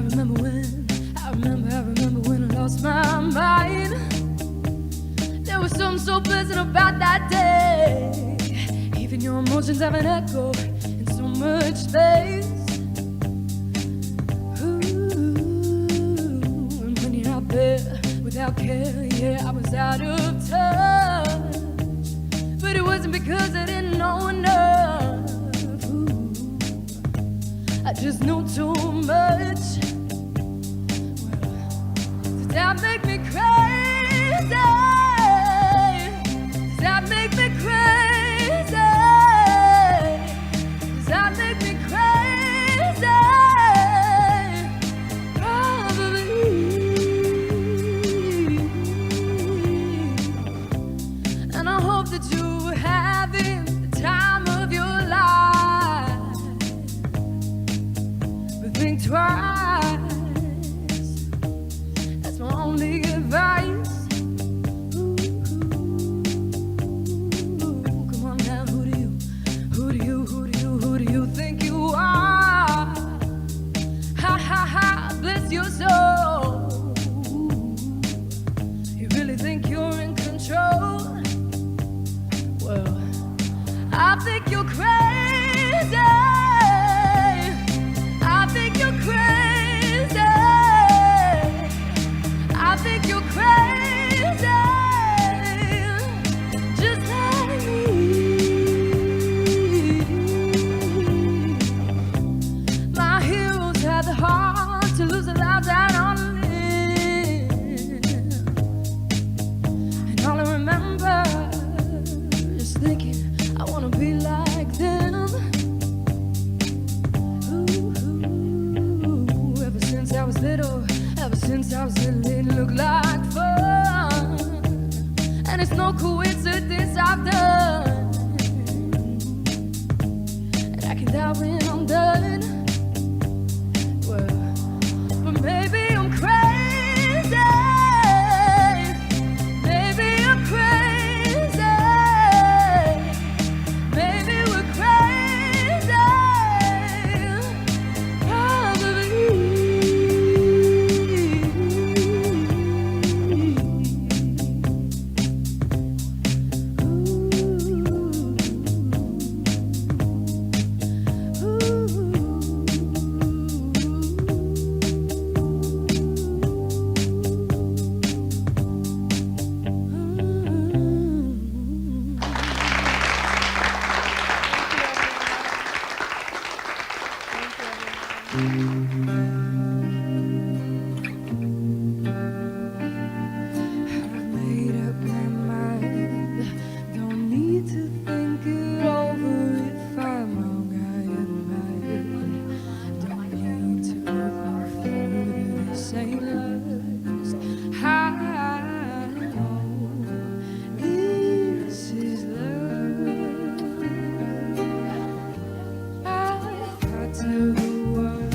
remember when I lost my mind. There was something so pleasant about that day. Even your emotions have an echo in so much space. And when you're out there without care, yeah, I was out of touch. But it wasn't because I didn't know enough. I just know too much. Does that make me crazy? Does that make me crazy? Does that make me crazy? Probably. And I hope that you were having the time of your life. But think twice. That's my only advice. Come on now, who do you think you are? Ha ha ha, bless your soul. You really think you're in control? Well, I think you're crazy. I think you're crazy. I think you're crazy. Just like me. My heroes had the heart to lose their lives out on a limb. And all I remember is thinking, I wanna be like them. Ooh, ever since I was little, it looked like fun. And it's no coincidence I've done. And I can die when I'm done. Well, but maybe I'm crazy. Maybe I'm crazy. Maybe we're crazy. Probably. I've made up my mind. Don't need to think it over if I'm wrong. I admit. Don't need to look no further. This ain't lust. I know this is love. I've got to the world.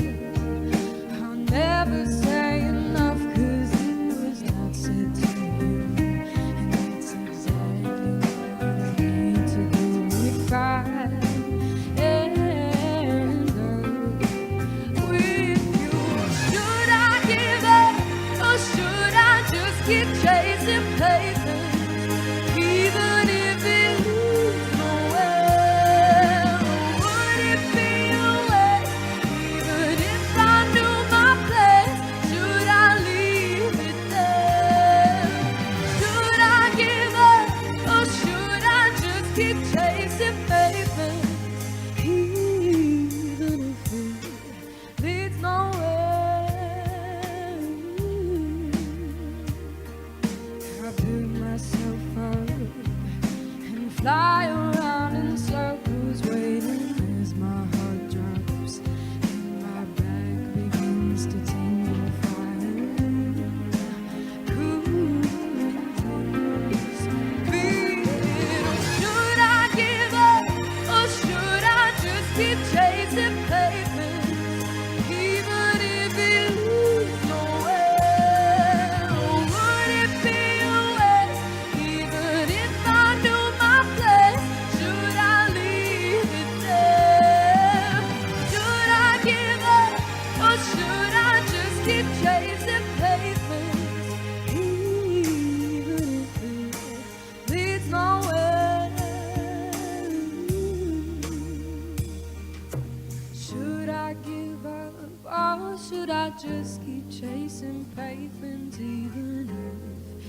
Or should I just keep chasing pavements even if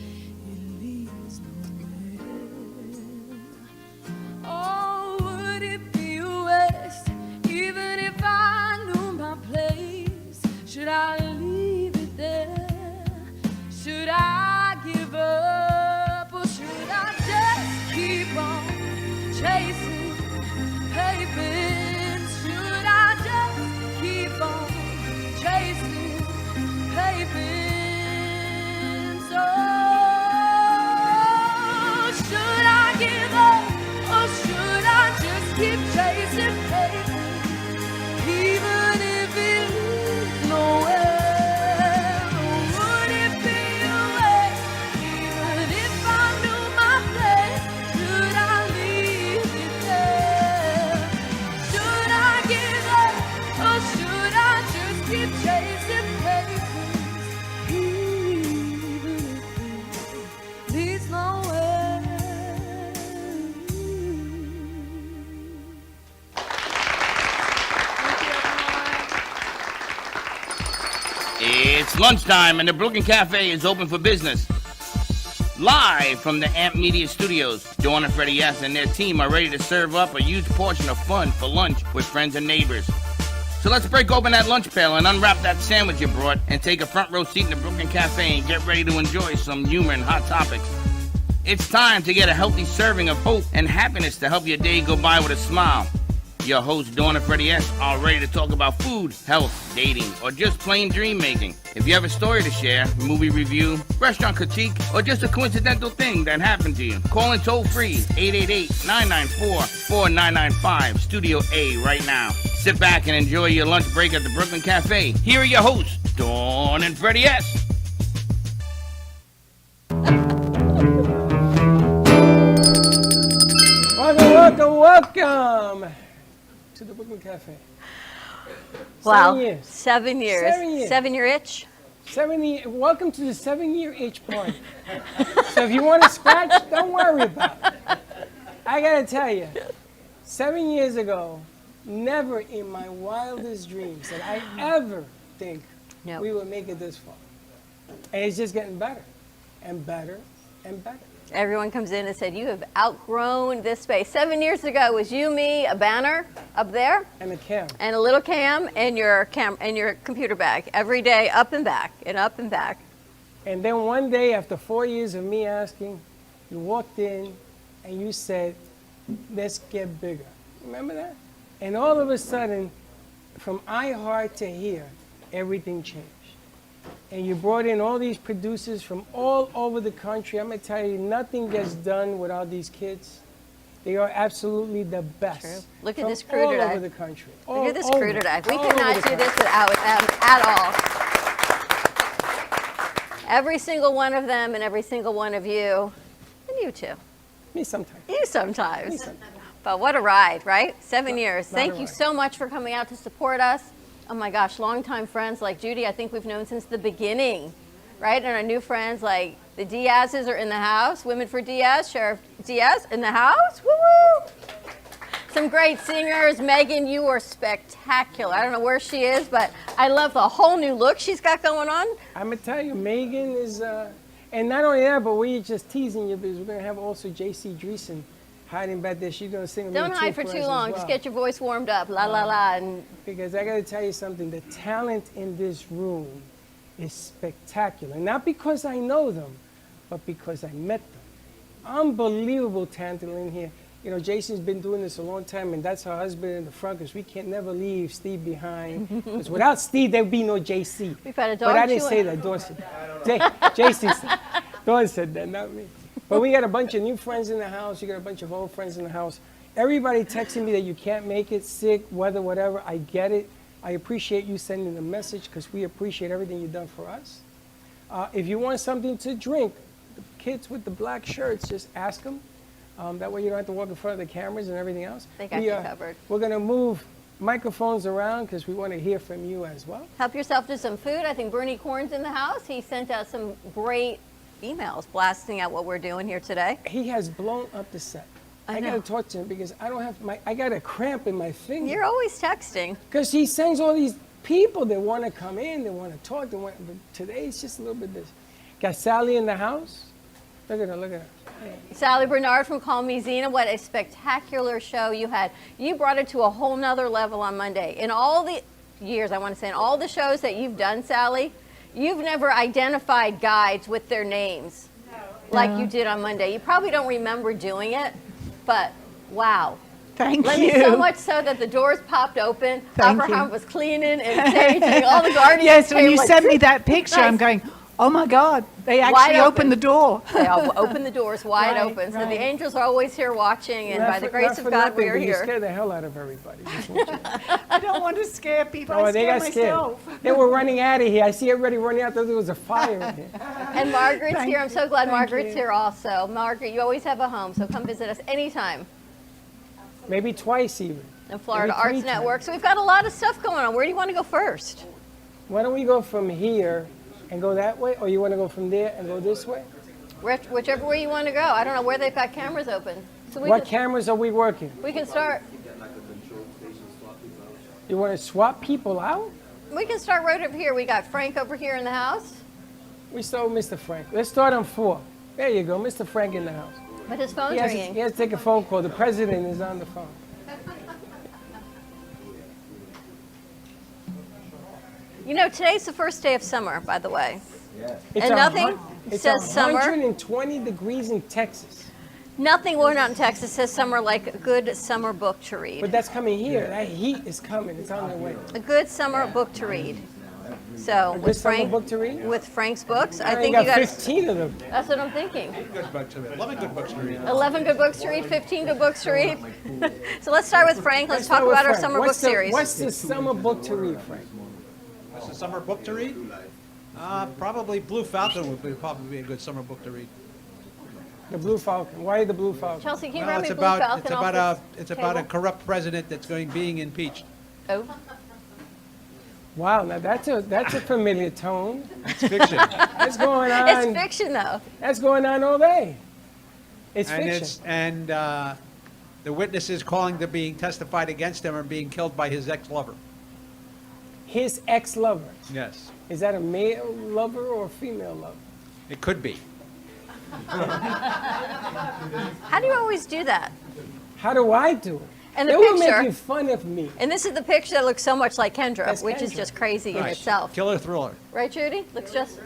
it leads nowhere? Oh, would it be a waste even if I knew my place? Should I leave it there? Should I give up? Or should I just keep on chasing pavements? Should I just keep on chasing pavements? Oh, should I give up? Or should I just keep chasing pavements? Even if it leads nowhere. Would it be a waste? Even if I knew my place, should I leave it there? Should I give up? Or should I just keep chasing pavements? Even if it leads nowhere. It's lunchtime and the Brooklyn Cafe is open for business. Live from the Amp Media Studios, Dawn and Freddie S. and their team are ready to serve up a huge portion of fun for lunch with friends and neighbors. So let's break open that lunch pail and unwrap that sandwich you brought and take a front row seat in the Brooklyn Cafe and get ready to enjoy some humor and hot topics. It's time to get a healthy serving of hope and happiness to help your day go by with a smile. Your hosts, Dawn and Freddie S., are ready to talk about food, health, dating, or just plain dream making. If you have a story to share, movie review, restaurant critique, or just a coincidental thing that happened to you, call in toll free 888-994-4995, Studio A right now. Sit back and enjoy your lunch break at the Brooklyn Cafe. Here are your hosts, Dawn and Freddie S. Welcome to the Brooklyn Cafe. Wow. 7 years. 7 years. 7 years. 7-year itch. Welcome to the 7-year itch party. So if you want to scratch, don't worry about it. I gotta tell you, 7 years ago, never in my wildest dreams did I ever think No. we would make it this far. And it's just getting better and better and better. Everyone comes in and said, you have outgrown this space. 7 years ago, it was you, me, a banner up there, And a cam. and a little cam and your computer bag. Every day, up and back, and up and back. And then one day, after 4 years of me asking, you walked in and you said, let's get bigger. Remember that? And all of a sudden, from iHeart to here, everything changed. And you brought in all these producers from all over the country. I'm going to tell you, nothing gets done without these kids. They are absolutely the best. True. Look at from this crew all today. over the country. Look at this crew today. We all could over not the do country. this without them at all. Every single one of them and every single one of you, and you too. Me sometimes. You sometimes. Me sometimes. But what a ride, right? 7 years. Not Thank a you ride. so much for coming out to support us. Oh my gosh, longtime friends like Judy, I think we've known since the beginning, right? And our new friends like the Diaz's are in the house. Women for Diaz, Sheriff Diaz in the house. Woo-woo! Some great singers. Megan, you are spectacular. I don't know where she is, but I love the whole new look she's got going on. I'm going to tell you, Megan is, and not only that, but we're just teasing you because we're going to have also J.C. Dreesen hiding back there. She's going to sing a little Don't hide for tune too us as long. well. Just get your voice warmed up. La, la, la. And Because I got to tell you something, the talent in this room is spectacular. Not because I know them, but because I met them. Unbelievable talent in here. You know, Jason's been doing this a long time, and that's her husband in the front, because we can never leave Steve behind. Because without Steve, there'd be no JC. we've had a dog But I didn't chewing- say that. Dawn said that. JC said. Dawn said that, not me. But we got a bunch of new friends in the house. You got a bunch of old friends in the house. Everybody texting me that you can't make it, sick, weather, whatever. I get it. I appreciate you sending the message because we appreciate everything you've done for us. If you want something to drink, the kids with the black shirts, just ask them. That way you don't have to walk in front of the cameras and everything else. They got you covered. We're going to move microphones around because we want to hear from you as well. Help yourself to some food. I think Bernie Korn's in the house. He sent out some great emails blasting out what we're doing here today. He has blown up the set. I I got know. to talk to him because I don't have I got a cramp in my finger. You're always texting. Because he sends all these people that want to come in, they want to talk, but today it's just a little bit this. Got Sally in the house. Look at her, look at her. Sally Bernard from Call Me Zena, what a spectacular show you had. You brought it to a whole nother level on Monday. In all the years, I want to say, in all the shows that you've done, Sally, you've never identified guides with their names like you did on Monday. You probably don't remember doing it, but wow. Thank Let you. me so much so that the doors popped open. Thank Abraham you. was cleaning and changing. All the guardians Yes, when came you like, sent me that picture, I'm Nice. going, oh my God, they Wide actually open. opened the door. They all open the doors wide Right, open. So the right. angels are always here watching, and by the grace of God, we are You here. scared the hell out of everybody. Just want you to- I don't want to scare people. Oh, I they scare got scared. myself. They were running out of here. I see everybody running out. There was a fire in here. And Margaret's Thank here. I'm so glad thank Margaret's you. here also. Margaret, you always have a home, so come visit us anytime. Maybe twice even. And Florida Maybe Arts 3 times. Network. So we've got a lot of stuff going on. Where do you want to go first? Why don't we go from here and go that way, or you want to go from there and go this way? Whichever way you want to go. I don't know where they've got cameras open. So What cameras are we working? we can start. You want to swap people out? We can start right over here. We got Frank over here in the house, We start with Mr. Frank. Let's start on 4. There you go, Mr. Frank in the house. but his phone's He has, ringing. he has to take a phone call. The president is on the phone. You know, today's the first day of summer, by the way. It's And a nothing hun- it's says summer. 120 degrees in Texas. Nothing going on in Texas says summer like a good summer book to read. But that's coming here. That heat is coming. It's on the way. A good summer book to read. So good with summer Frank, book to read? with Frank's books, I I think got you got. 15 of them. That's what I'm thinking. 11 good books to read. 11 good books to read, 15 good books to read. So let's start with Frank. Let's talk start with about our Frank. summer What's book the- series. What's the summer book to read, Frank? What's the summer book to read? Probably Blue Falcon would probably be a good summer book to read. The Blue Falcon. Why the Blue Falcon? Chelsea, can you Well, grab it's me Blue about Falcon off it's this about a table? corrupt president that's being impeached. Oh, Wow, now that's a familiar tone. It's fiction, That's going on. it's fiction though. That's going on all day. It's and fiction. the witnesses calling to being testified against him are being killed by his ex-lover. His ex-lover. Yes, Is that a male lover or a female lover? it could be. How do you always do that? How do I do it? And the They were picture, making fun of me. and this is the picture that looks so much like Kendra, That's which is Kendra. just crazy in Right. itself. Killer thriller. Right, Judy? Looks just.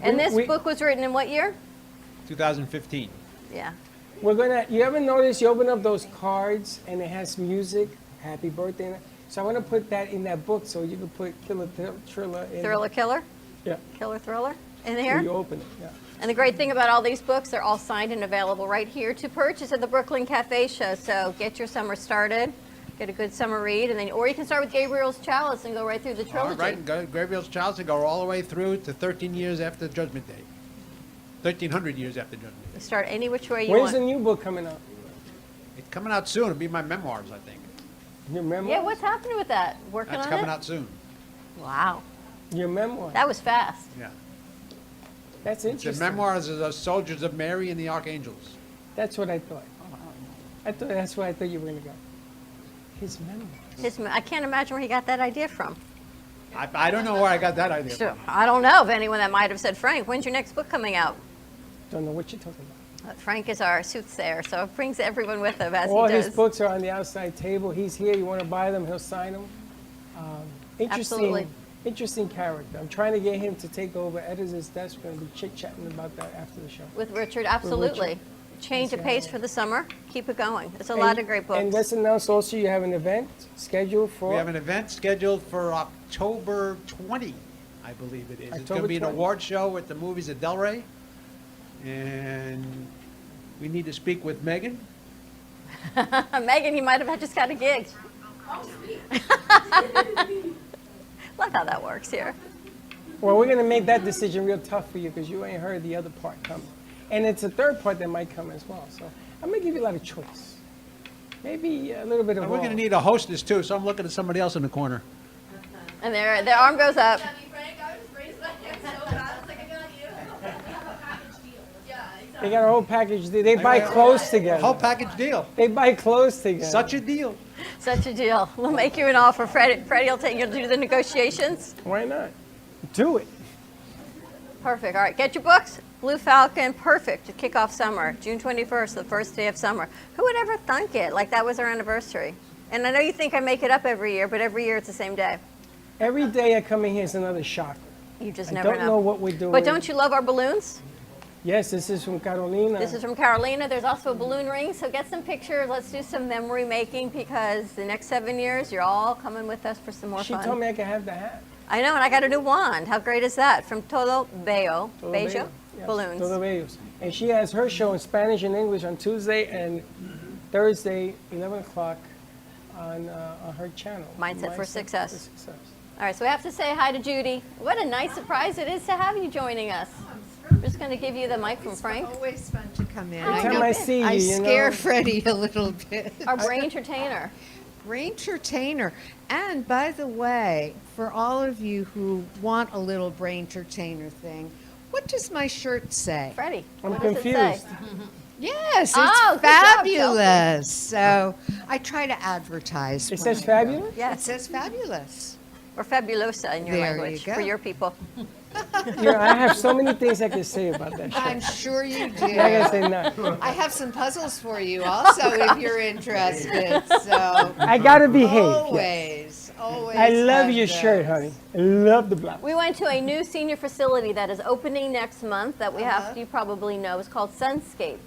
And this We- book was written in what year? 2015. Yeah. You ever notice you open up those cards and it has music, happy birthday, in it? So I want to put that in that book so you can put Killer Thriller in. Thriller Killer? Yeah. Killer Thriller in When here? you open it, yeah. And the great thing about all these books, they're all signed and available right here to purchase at the Brooklyn Cafe Show. So get your summer started, get a good summer read, and then, or you can start with Gabriel's Chalice and go right through the All trilogy. right, and go Gabriel's Child to go all the way through to 13 years after Judgment Day. 1,300 years after Judgment Day. Start any which way you When's the want. new book coming out? It's coming out soon. It'll be my memoirs, I think. Your memoir? Yeah, what's happening with that? Working That's on coming it? out soon. Wow, Your memoir. that was fast. Yeah. That's The interesting. memoirs of the soldiers of Mary and the Archangels. That's what I thought. That's where I thought you were going to go. His memoir. I can't imagine where he got that idea from. I don't know where I got that idea So, from. I don't know of anyone that might have said, Frank, when's your next book coming out? Don't know what you're talking about. Frank is our soothsayer, so it brings everyone with him as All he does. his books are on the outside table. He's here. You want to buy them, he'll sign them. Absolutely. Interesting character. I'm trying to get him to take over editor's desk. We're going to be chit-chatting about that after the show. With Richard, absolutely. Change of pace for the summer. Keep it going. It's a lot of great And books. let's announce also you have an event scheduled for... We have an event scheduled for October 20, I believe it is. It's going October to be an 20. award show at the movies at Delray. And we need to speak with Megan. Megan, you might have just got a gig. Love how that works here. Well, we're going to make that decision real tough for you because you ain't heard the other part coming. And it's a third part that might come as well. So I'm going to give you a lot of choice. Maybe a little bit of And we're all. going to need a hostess, too, so I'm looking at somebody else in the corner. And their arm goes up. They got a whole package. They buy clothes together. Whole package deal. They buy clothes together. Such a deal. Such a deal. We'll make you an offer. Freddie will take you to do the negotiations. Why not? Do it. Perfect. All right, get your books. Blue Falcon, perfect to kick off summer. June 21st, the first day of summer. Who would ever thunk it? Like that was our anniversary. And I know you think I make it up every year, but every year it's the same day. Every day I come in here is another shocker. You just I never don't know what we're doing. But don't you love our balloons? Yes, this is from Carolina. This is from Carolina. There's also a balloon ring, so get some pictures. Let's do some memory making because the next 7 years, you're all coming with us for some more She fun. told me I could have the hat. I know, and I got a new wand. How great is that? From Todo Bello, Todo Bello Bello. Yes, Balloons. Todo Bellos. And she has her show in Spanish and English on Tuesday and Thursday, 11 o'clock on her channel. Mindset for Success. For Success. All right, so we have to say hi to Judy. What a nice surprise it is to have you joining us. We're just going to give you the mic from Frank. Always fun to come in. Every time I see you, I you scare know. Freddie a little bit. Our brain entertainer. Brain entertainer. And by the way, for all of you who want a little brain entertainer thing, what does my shirt say? Freddie, I'm what does confused. it say? Yes, it's Oh, good job, fabulous. So I try to advertise. It when says I go. fabulous? It Yes, says fabulous. or fabulosa in your There you language go. for your people. I have so many things I could say about that show. I'm sure you I gotta do. say none. I have some puzzles for you also if you're interested. So I gotta behave. always, always. I love have your those. shirt, honey. I love the blouse. We went to a new senior facility that is opening next month that we have, you probably know, it's called Sunscape.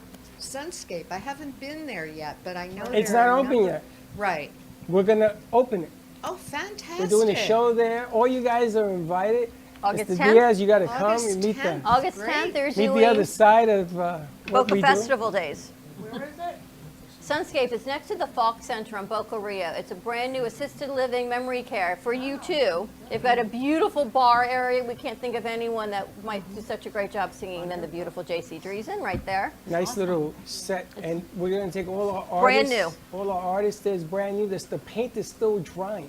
Sunscape. I haven't been there yet, but I know It's there not are a open number- yet. We're We're gonna open it. Oh, fantastic. We're doing a show there. All you guys are invited. August Mr. 10th? Diaz, you gotta come August and meet 10th. the August Great. 10th, they're meet the doing other side of what Boca we do. Festival Days. Where is it? Sunscape is next to the Falk Center on Boca Rio. It's a brand new assisted living memory care for you too. They've got a beautiful bar area. We can't think of anyone that might do such a great job singing than the beautiful J.C. Dreesen right there. Nice little set, and we're gonna take all our Brand artists. new. All our artists there's brand new. The paint is still drying.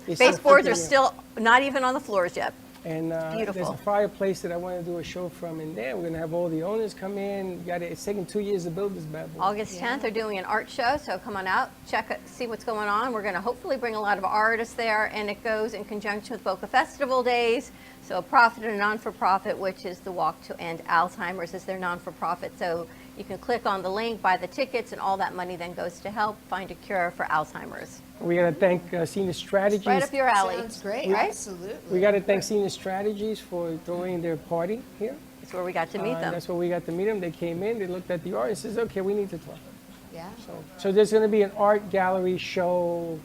It's still Baseboards are sticking in. still not even on the floors yet. And there's Beautiful. a fireplace that I want to do a show from in there. We're gonna have all the owners come in. It's taking 2 years to build this bad boy. August 10th, they're doing an art show, so come on out, check it, see what's going on. We're going to hopefully bring a lot of artists there, and it goes in conjunction with Boca Festival Days. So a profit and a non-for-profit, which is the Walk to End Alzheimer's, is their non-for-profit. So you can click on the link, buy the tickets, and all that money then goes to help find a cure for Alzheimer's. We gotta thank Senior Strategies. Right up your alley. Sounds great. Right? Absolutely. We gotta thank Senior Strategies for throwing their party here. It's where we got to meet them. That's where we got to meet them. They came in, they looked at the art and says, okay, we need to talk. Yeah. So there's going to be an art gallery show,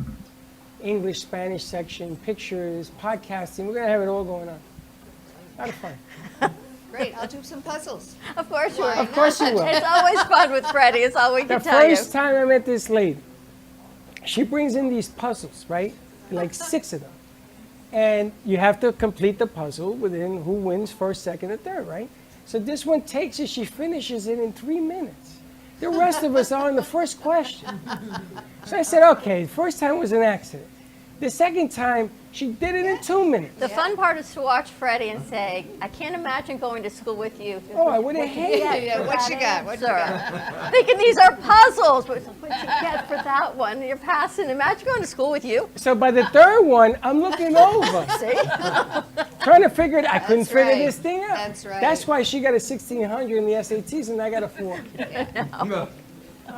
English, Spanish section, pictures, podcasting. We're going to have it all going on. A lot of fun. Great. I'll do some puzzles. Of course you Why will. Of course you will. It's always fun with Freddie. It's all we The can tell you. first time I met this lady, she brings in these puzzles, right? Like 6 of them. And you have to complete the puzzle within who wins first, second, and third, right? So this one takes it, she finishes it in 3 minutes. The rest of us are on the first question. So I said, okay, first time was an accident. The second time, she did it in 2 minutes. The fun part is to watch Freddie and say, I can't imagine going to school with you. Oh, I would have hated it. Yeah, what you got? What you Sir. Thinking these are puzzles. What you get for that one? You're passing. Imagine going to school with you. So by the third one, I'm looking over, See? trying to figure it. I couldn't That's figure right. this thing out. That's right. That's why she got a 1600 in the SATs and I got a 4.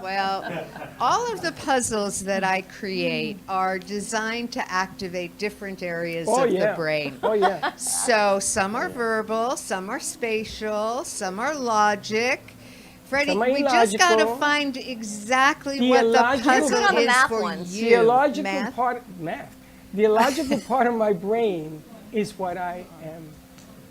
Well, all of the puzzles that I create are designed to activate different areas Oh of yeah. the brain. Oh yeah. So some are verbal, some are spatial, some are logic. Freddie, Some are we just got to illogical. find exactly what the Theological. puzzle Put on the is math for ones. you. The illogical Math? part, math. The illogical part of my brain is what I am.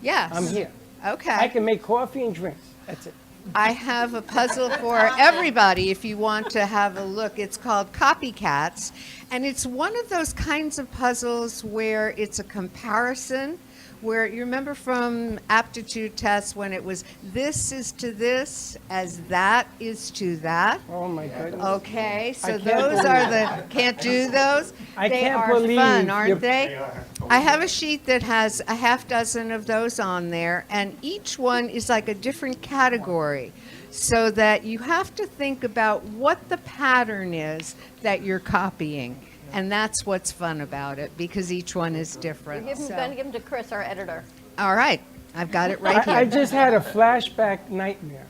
Yes. I'm here. Okay. I can make coffee and drinks. That's it. I have a puzzle for everybody if you want to have a look. It's called Copycats, and it's one of those kinds of puzzles where it's a comparison, where you remember from aptitude tests when it was this is to this as that is to that. Oh my goodness. Okay, so I can't those believe are it. the, can't do those? I They can't are believe fun, you're- aren't they? I have a sheet that has a half dozen of those on there, and each one is like a different category, so that you have to think about what the pattern is that you're copying. And that's what's fun about it, because each one is different. We're going to give them to Chris, our editor. All right. I've got it right here. I just had a flashback nightmare.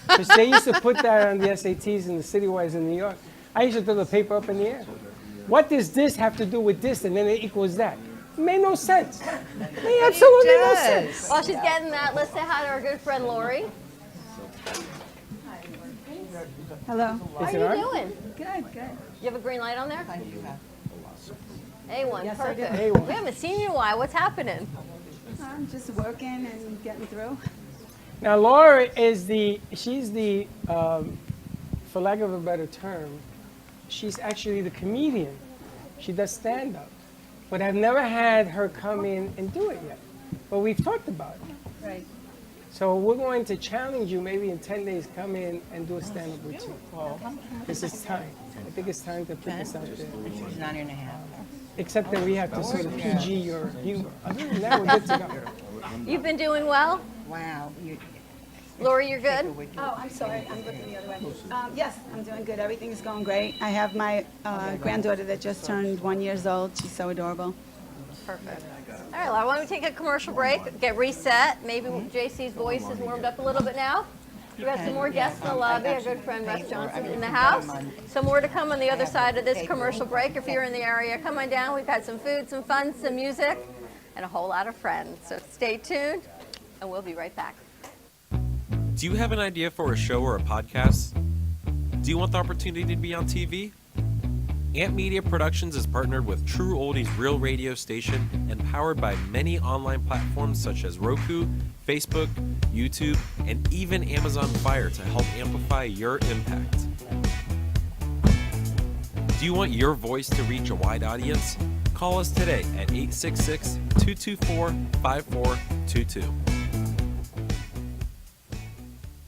Because they used to put that on the SATs in the citywides in New York. I used to throw the paper up in the air. What does this have to do with this? And then it equals that. It made no sense. It made absolutely no sense. While she's getting that, let's say hi to our good friend Lori. Hello. How are you doing? Good, good. You have a green light on there? A1, Yes, I do. perfect. A1. We haven't seen you in a while. What's happening? I'm just working and getting through. Now, Laura is she's the, for lack of a better term, she's actually the comedian. She does stand-up. But I've never had her come in and do it yet. But we've talked about it. Right. So we're going to challenge you maybe in 10 days, come in and do a stand-up with you. This is time. I think it's time to put this out there. 9.5. Except that we have to sort of PG your humor. Other than that, we're good to go. You've been doing well? Wow. Lori, you're good? Oh, I'm sorry. I'm looking the other way. Yes, I'm doing good. Everything is going great. I have my granddaughter that just turned 1 year old. She's so adorable. Perfect. All right, well, why don't we take a commercial break, get reset. Maybe JC's voice is warmed up a little bit now. We got some more guests in the lobby. Our good friend Russ Johnson in the house. Some more to come on the other side of this commercial break. If you're in the area, come on down. We've got some food, some fun, some music, and a whole lot of friends. So stay tuned, and we'll be right back. Do you have an idea for a show or a podcast? Do you want the opportunity to be on TV? Amp Media Productions is partnered with True Oldies Real Radio Station and powered by many online platforms such as Roku, Facebook, YouTube, and even Amazon Fire to help amplify your impact. Do you want your voice to reach a wide audience? Call us today at 866-224-5422.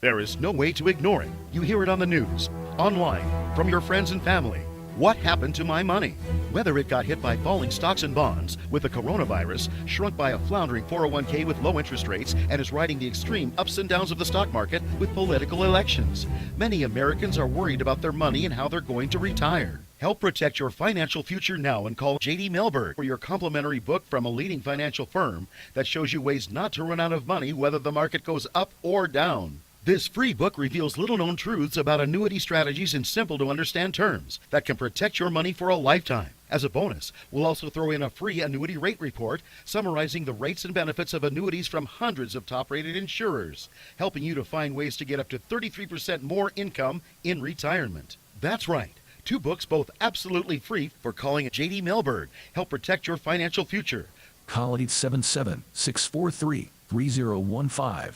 There is no way to ignore it. You hear it on the news, online, from your friends and family. What happened to my money? Whether it got hit by falling stocks and bonds, with the coronavirus, shrunk by a floundering 401k with low interest rates, and is riding the extreme ups and downs of the stock market with political elections. Many Americans are worried about their money and how they're going to retire. Help protect your financial future now and call J.D. Melberg for your complimentary book from a leading financial firm that shows you ways not to run out of money whether the market goes up or down. This free book reveals little-known truths about annuity strategies in simple-to-understand terms that can protect your money for a lifetime. As a bonus, we'll also throw in a free annuity rate report summarizing the rates and benefits of annuities from hundreds of top-rated insurers, helping you to find ways to get up to 33% more income in retirement. That's right. 2 books, both absolutely free, for calling J.D. Melberg. Help protect your financial future. Call 877-643-3015.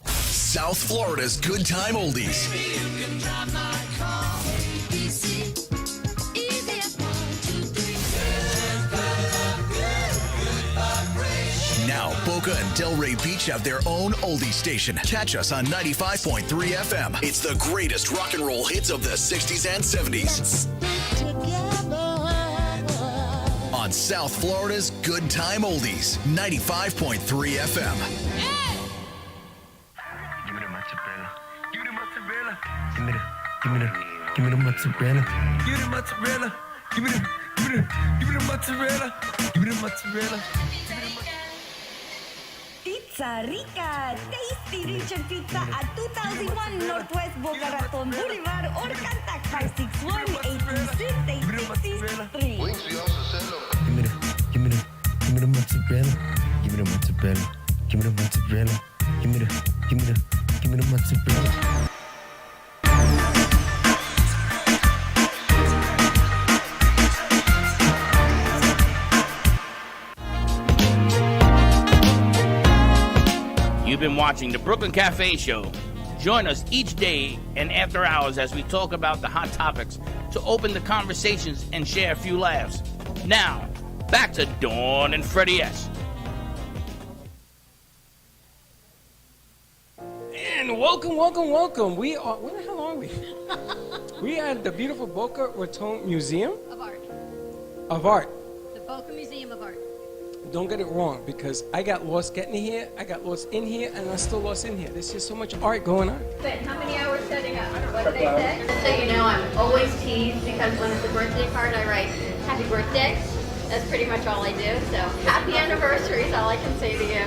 South Florida's Good Time Oldies. Now, Boca and Delray Beach have their own oldie station. Catch us on 95.3 FM. It's the greatest rock and roll hits of the 60s and 70s. On South Florida's Good Time Oldies, 95.3 FM. Give me the mozzarella. Give me the mozzarella. Give me the mozzarella. Give me the mozzarella. Pizza Rica, tasty rich and pizza at 2001 Northwest Boca Raton Boulevard or contact 561-826-8663. Give me the mozzarella. Give me the mozzarella. Give me the mozzarella. Give me the mozzarella. You've been watching the Brooklyn Cafe Show. Join us each day and after hours as we talk about the hot topics to open the conversations and share a few laughs. Now, back to Dawn and Freddie S. And welcome. We are, where the hell are we? We are at the beautiful Boca Raton Museum Of art. of Art. The Boca Museum of Art. Don't get it wrong, because I got lost getting here, I got lost in here, and I'm still lost in here. There's just so much art going on. But how many hours setting up? What did they say? Just so you know, I'm always teased because when it's a birthday card, I write happy birthday. That's pretty much all I do. So happy anniversary is all I can say to you.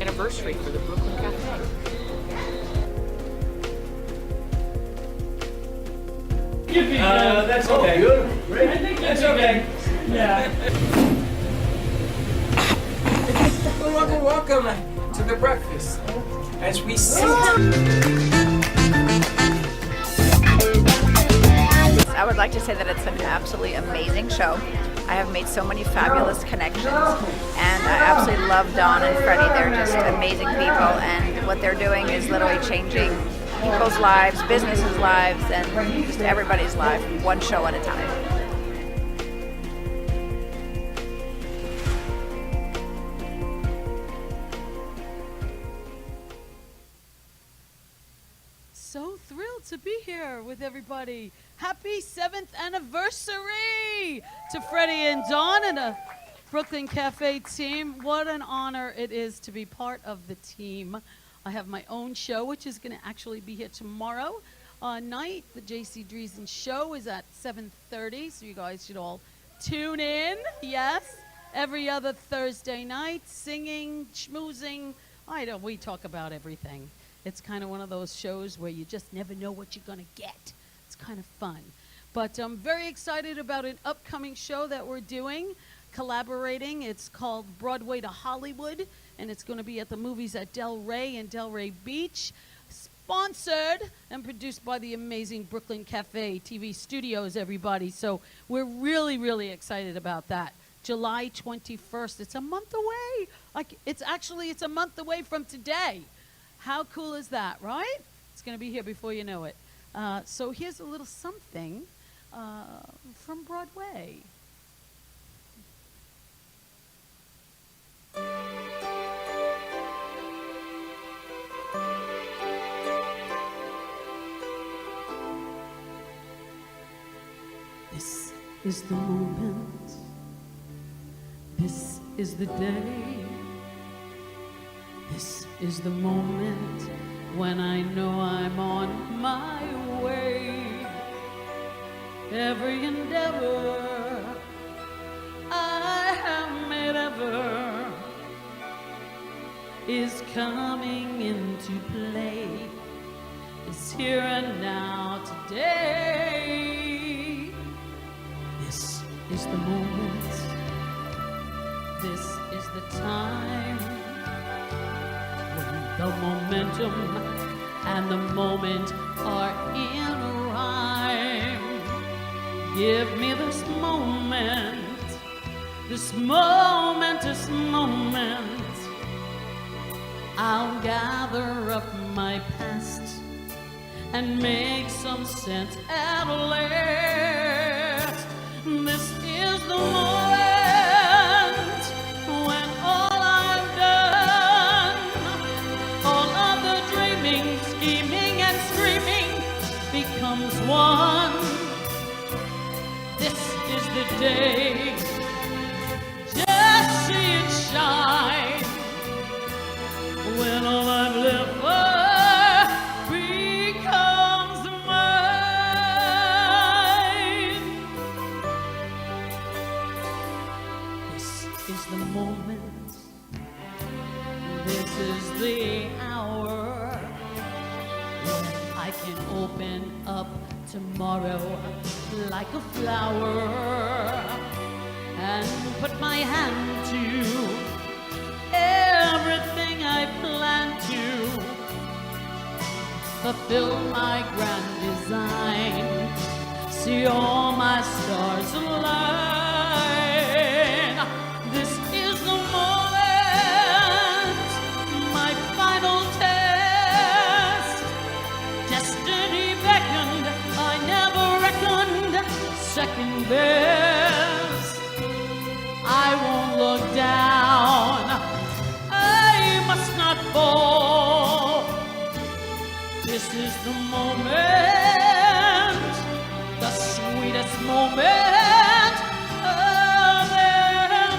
Anniversary for the Brooklyn Cafe. That's okay. That's okay. Yeah. Welcome to the breakfast. As we sit. I would like to say that it's an absolutely amazing show. I have made so many fabulous connections, and I absolutely love Dawn and Freddie. They're just amazing people, and what they're doing is literally changing people's lives, businesses' lives, and just everybody's life, one show at a time. So thrilled to be here with everybody. Happy 7th anniversary to Freddie and Dawn and the Brooklyn Cafe team. What an honor it is to be part of the team. I have my own show, which is going to actually be here tomorrow night. The J.C. Dreesen show is at 7:30, so you guys should all tune in. Yes, every other Thursday night, singing, schmoozing. We talk about everything. It's kind of one of those shows where you just never know what you're going to get. It's kind of fun. But I'm very excited about an upcoming show that we're doing, collaborating. It's called Broadway to Hollywood, and it's going to be at the movies at Del Rey and Delray Beach. Sponsored and produced by the amazing Brooklyn Cafe TV studios, everybody. So we're really, really excited about that. July 21st. It's a month away. It's a month away from today. How cool is that, right? It's going to be here before you know it. So here's a little something from Broadway. This is the moment. This is the day. This is the moment when I know I'm on my way. Every endeavor I have made ever is coming into play. It's here and now today. This is the moment. This is the time. The momentum and the moment are in rhyme. Give me this moment, this momentous moment. I'll gather up my past and make some sense at last. This is the moment when all I've done, all of the dreaming, scheming, and screaming becomes one. This is the day. Just see it shine. When all I've lived for becomes mine. This is the moment. This is the hour when I can open up tomorrow like a flower and put my hand to everything I plan to fulfill my grand design. See all my stars align. This is the moment, my final test. Destiny beckoned, I never reckoned second best. I won't look down, I must not fall. This is the moment, the sweetest moment of them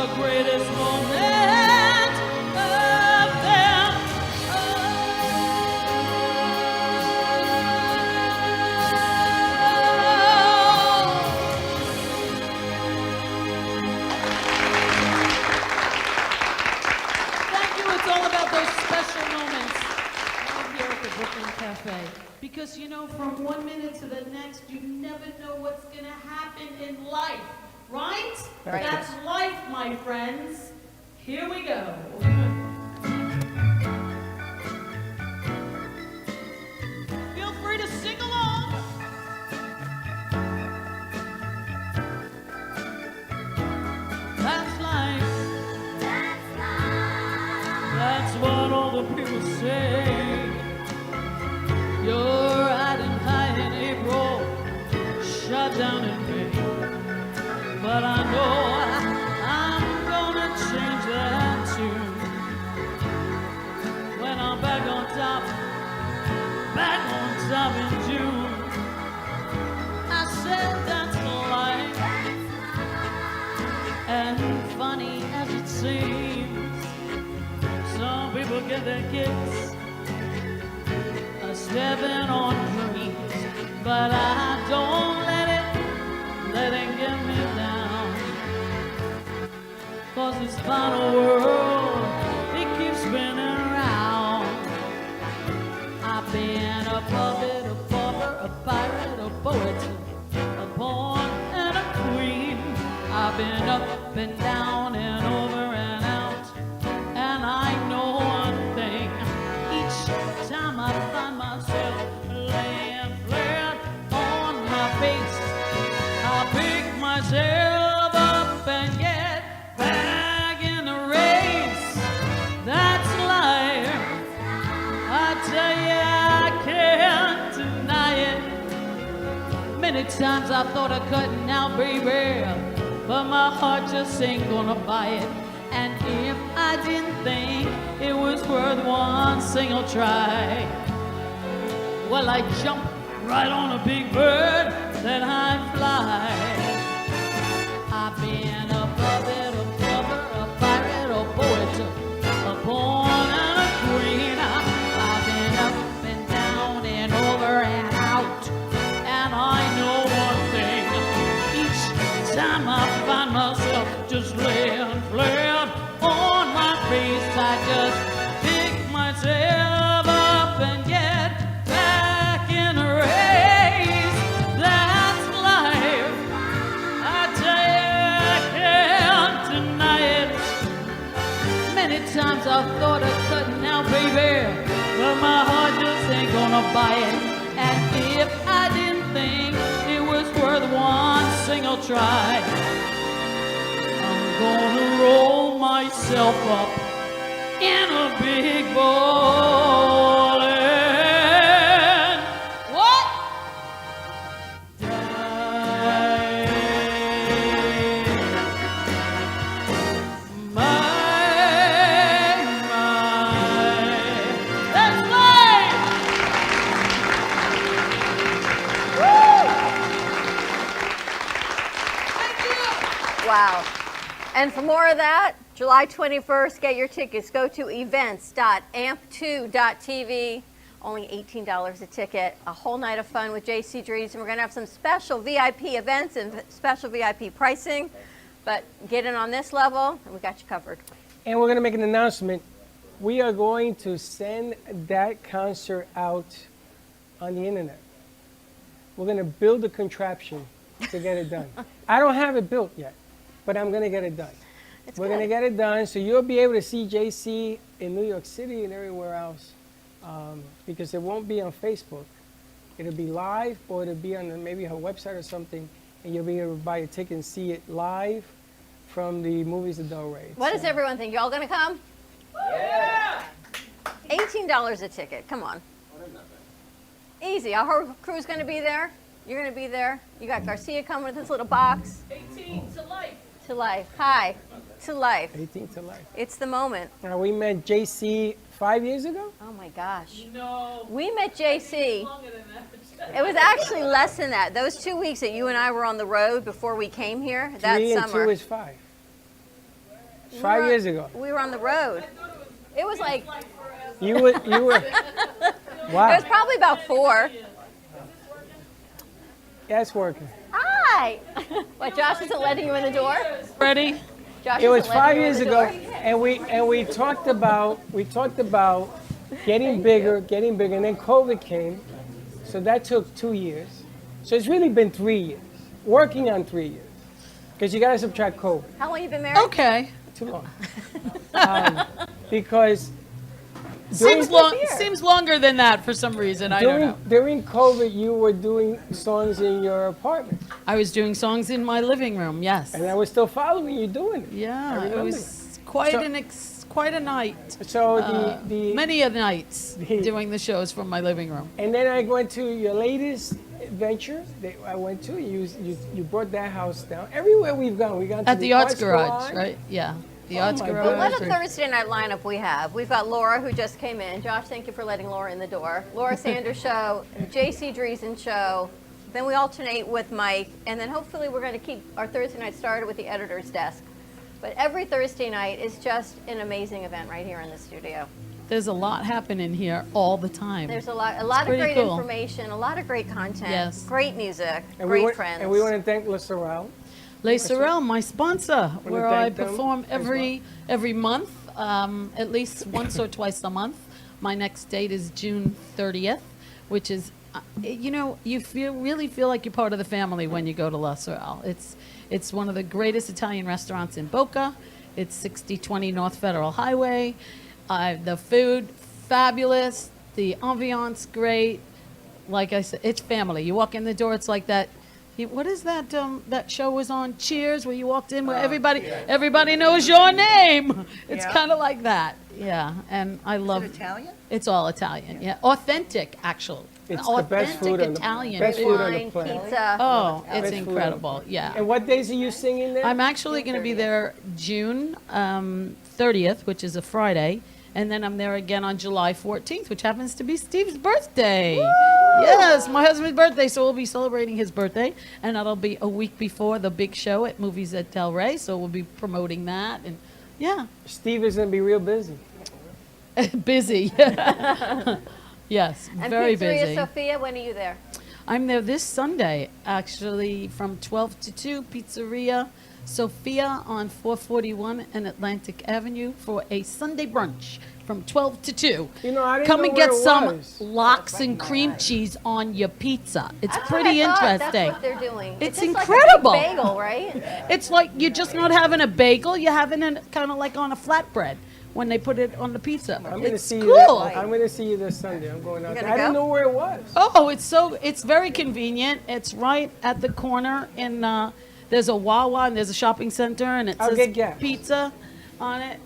the greatest moment of them Thank you. It's all about those special moments right here at the Brooklyn Cafe. Because, you know, from one minute to the next, you never know what's going to happen in life, right? Right. That's life, my friends. Here we go. Feel free to sing along. That's life. That's what all the people say. You're riding high in April, shut down in May. But I know I'm gonna change that tune. When I'm back on top in June. I said that's life. And funny as it seems, some people get their kicks stepping on dreams, but I don't let it get me down. 'Cause this final world, it keeps spinning around. I've been a puppet, a pauper, a pirate, a poet, a pawn and a queen. I've been up and down and over and out, and I know one thing. Each time I find myself laying flat on my face, I pick myself up and get back in the race. That's life. I tell you, I can't deny it. Many times I thought of cutting out, baby, but my heart just ain't gonna buy it. And if I didn't think it was worth one single try, well, I jump right on a big bird, then I fly. I've been a puppet, a pupper, a pirate, a poet, a pawn and a queen. I've been up and down and over and out, and I know one thing. Each time I find myself just laying flat on my face, I just pick myself up and get back in the race. That's life. I tell you, I can't deny it. Many times I've thought of cutting out, baby, but my heart just ain't gonna buy it. And if I didn't think it was worth one single try, I'm gonna roll myself up in a big ball and what? That's life! Wow. And for more of that, July 21st, get your tickets. Go to events.amp2.tv. Only $18 a ticket. A whole night of fun with JC Drees. And we're going to have some special VIP events and special VIP pricing. But get in on this level, and we got you covered. And we're going to make an announcement. We are going to send that concert out on the internet. We're going to build a contraption to get it done. I don't have it built yet, but I'm going to get it done. We're going to get it done, so you'll be able to see JC in New York City and everywhere else, because it won't be on Facebook. It'll be live, or it'll be on maybe her website or something, and you'll be able to buy a ticket and see it live from the Movies of Del Rey. What does everyone think? Y'all gonna come? Yeah! $18 a ticket. Come on. Easy. Our whole crew's gonna be there. You're gonna be there. You got Garcia coming with his little box. 18 to life. To life. Hi. To life. 18 to life. It's the moment. Now, we met JC 5 years ago? Oh my gosh. No. We met JC. It was actually less than that. Those 2 weeks that you and I were on the road before we came here, that 3 and summer. 2 is 5. 5 years ago. We were on the road. It was like, You were. Wow. it was probably about 4. Yeah, it's working. Hi. What, Josh isn't letting you in the door? Ready? Josh It was isn't letting 5 you in years the ago, door? and we talked about getting bigger, and then COVID came, so that took 2 years. So it's really been 3 years, working on 3 years, because you got to subtract COVID. How long you been married? Okay. Too long. Because Seems longer than that for some reason. I don't know. during COVID, you were doing songs in your apartment. I was doing songs in my living room. Yes. And I was still following you doing it. Yeah, it remember was quite So- quite a night. So Many of the nights doing the shows from my living room. And then I went to your latest venture that I went to. You brought that house down. Everywhere we've gone, we've gone to At the Arts Garage, right? Yeah. The Arts my Garage. But what a or- Thursday night lineup we have. We've got Laura, who just came in. Josh, thank you for letting Laura in the door. Laura Sanders show, JC Dreesen show. Then we alternate with Mike, and then hopefully we're going to keep our Thursday night started with the editor's desk. But every Thursday night is just an amazing event right here in the studio. There's a lot happening here all the time. There's a lot of pretty great cool. information, a lot of great content, Yes. great music, And great friends. And we want to thank La Sorrel. Les Sorel, my sponsor, where I thank them perform as every month, at least once or twice a month. My next date is June 30th, which is, you really feel like you're part of the family when you go to La Sorel. It's one of the greatest Italian restaurants in Boca. It's 6020 North Federal Highway. The food, fabulous. The ambiance, great. Like I said, it's family. You walk in the door, it's like that. What is that? That show was on Cheers, where you walked in, where everybody knows your name. It's kind of like that, yeah. And I love. Is it Italian? It's all Italian, yeah. Authentic, actually. It's the Authentic best food on the Italian. best food on the Wine, planet. pizza. Oh, it's Best food incredible, yeah. And what days are you singing there? I'm actually going to be there June 30th, which is a Friday, and then I'm there again on July 14th, which happens to be Steve's birthday. Yes, my husband's birthday, so we'll be celebrating his birthday, and that'll be a week before the big show at Movies at Del Rey, so we'll be promoting that, and yeah. Steve is going to be real busy. Busy. Yes, And very Pizzeria busy. Sophia, when are you there? I'm there this Sunday, actually, from 12 to 2, Pizzeria Sophia on 441 and Atlantic Avenue for a Sunday brunch from 12 to 2. You know, I didn't Come know and where get it some was. lox and cream cheese on your pizza. It's That's pretty what I thought. interesting. That's what they're doing. It's just incredible. Like a big bagel, right? It's like you're just not having a bagel, you're having it kind of like on a flatbread when they put it on the pizza. I'm going to It's see cool. I'm going to see you this Sunday. I'm going out You there. gonna I didn't go? know where it was. Oh, it's very convenient. It's right at the corner in there's a Wawa and there's a shopping center and it I'll says get gas. pizza on it.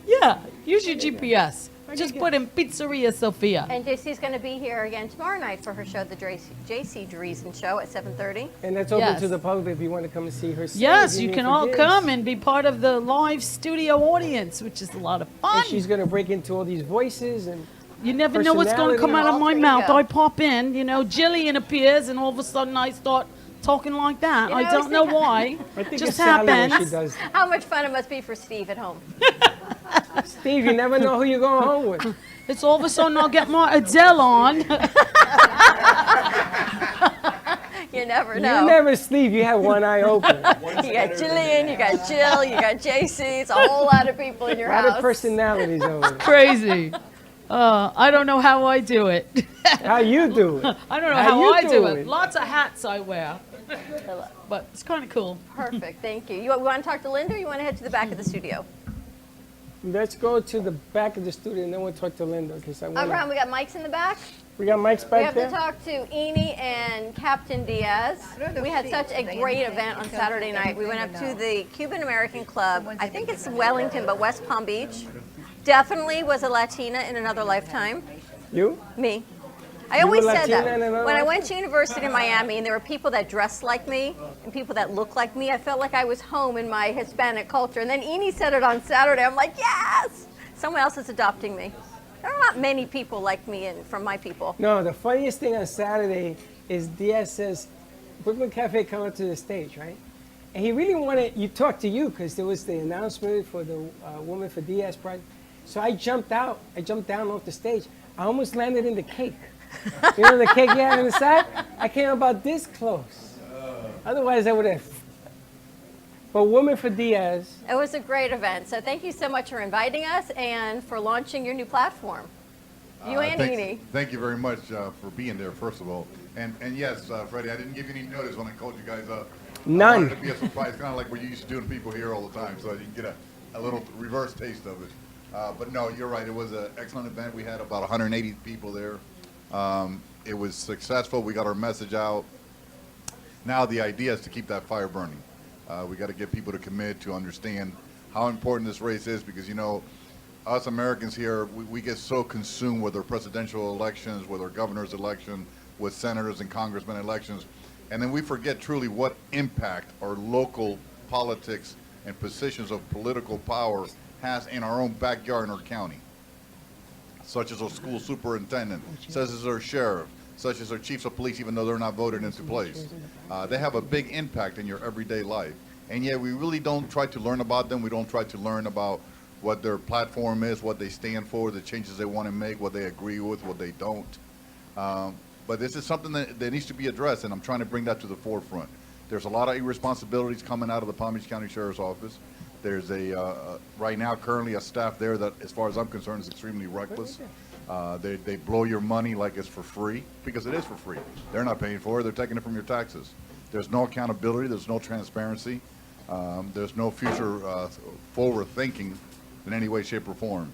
Yeah, use your GPS. Just put in Pizzeria Sophia. And JC's going to be here again tomorrow night for her show, the JC Dreesen Show at 7:30. And that's open Yes. to the public if you want to come and see her sing. Yes, if you need can for all gigs. come and be part of the live studio audience, which is a lot of fun. And she's going to break into all these voices and You never know what's going to come out of my Alter mouth. ego. I pop in, Jillian appears, and all of a sudden I start talking like that. You I know, don't know Steve- why. I think Just it's Sally when happens. she does. How much fun it must be for Steve at home. Steve, you never know who you're going home with. It's all of a sudden I'll get my Adele on. You never know. You never sleep. You have one eye open. You got Jillian, you got Jill, you got JC. It's a whole lot of people in your A lot of house. personalities over there. Crazy. I don't know how I do it. How you do it? I don't know How how you I do do it. it? Lots of hats I wear. But it's kind of cool. Perfect, thank you. You want to talk to Linda or you want to head to the back of the studio? Let's go to the back of the studio and then we'll talk to Linda. Because Abraham, we got mics in the back. we got Mike's We back have there. to talk to Eni and Captain Diaz. We had such a great event on Saturday night. We went up to the Cuban American Club. I think it's Wellington, but West Palm Beach. Definitely was a Latina in another lifetime. You? Me. I You were always said Latina that. in another When I life? went to university in Miami and there were people that dressed like me and people that looked like me, I felt like I was home in my Hispanic culture. And then Eni said it on Saturday. I'm like, yes! Someone else is adopting me. There are not many people like me and from my people. No, the funniest thing on Saturday is Diaz says, Brooklyn Cafe come up to the stage, right? And he really wanted you talk to you because there was the announcement for the Woman for Diaz project. So I jumped out. I jumped down off the stage. I almost landed in the cake. You know the cake you have on the side? I came about this close. Otherwise, I would have. But Woman for Diaz. It was a great event. So thank you so much for inviting us and for launching your new platform. You and Edie. Thank you very much for being there, first of all. And yes, Freddie, I didn't give you any notice when I called you guys up. None. I wanted it to be a surprise, kind of like what you used to doing people here all the time, so you can get a little reverse taste of it. But no, you're right. It was an excellent event. We had about 180 people there. It was successful. We got our message out. Now the idea is to keep that fire burning. We got to get people to commit, to understand how important this race is, because, you know, us Americans here, we get so consumed with our presidential elections, with our governor's election, with senators and congressmen elections, and then we forget truly what impact our local politics and positions of political power has in our own backyard in our county, such as our school superintendent, such as our sheriff, such as our chiefs of police, even though they're not voted into place. They have a big impact in your everyday life. And yet we really don't try to learn about them. We don't try to learn about what their platform is, what they stand for, the changes they want to make, what they agree with, what they don't. But this is something that needs to be addressed, and I'm trying to bring that to the forefront. There's a lot of irresponsibilities coming out of the Palm Beach County Sheriff's Office. There's right now currently a staff there that, as far as I'm concerned, is extremely reckless. They blow your money like it's for free, because it is for free. They're not paying for it. They're taking it from your taxes. There's no accountability. There's no transparency. There's no future forward thinking in any way, shape, or form.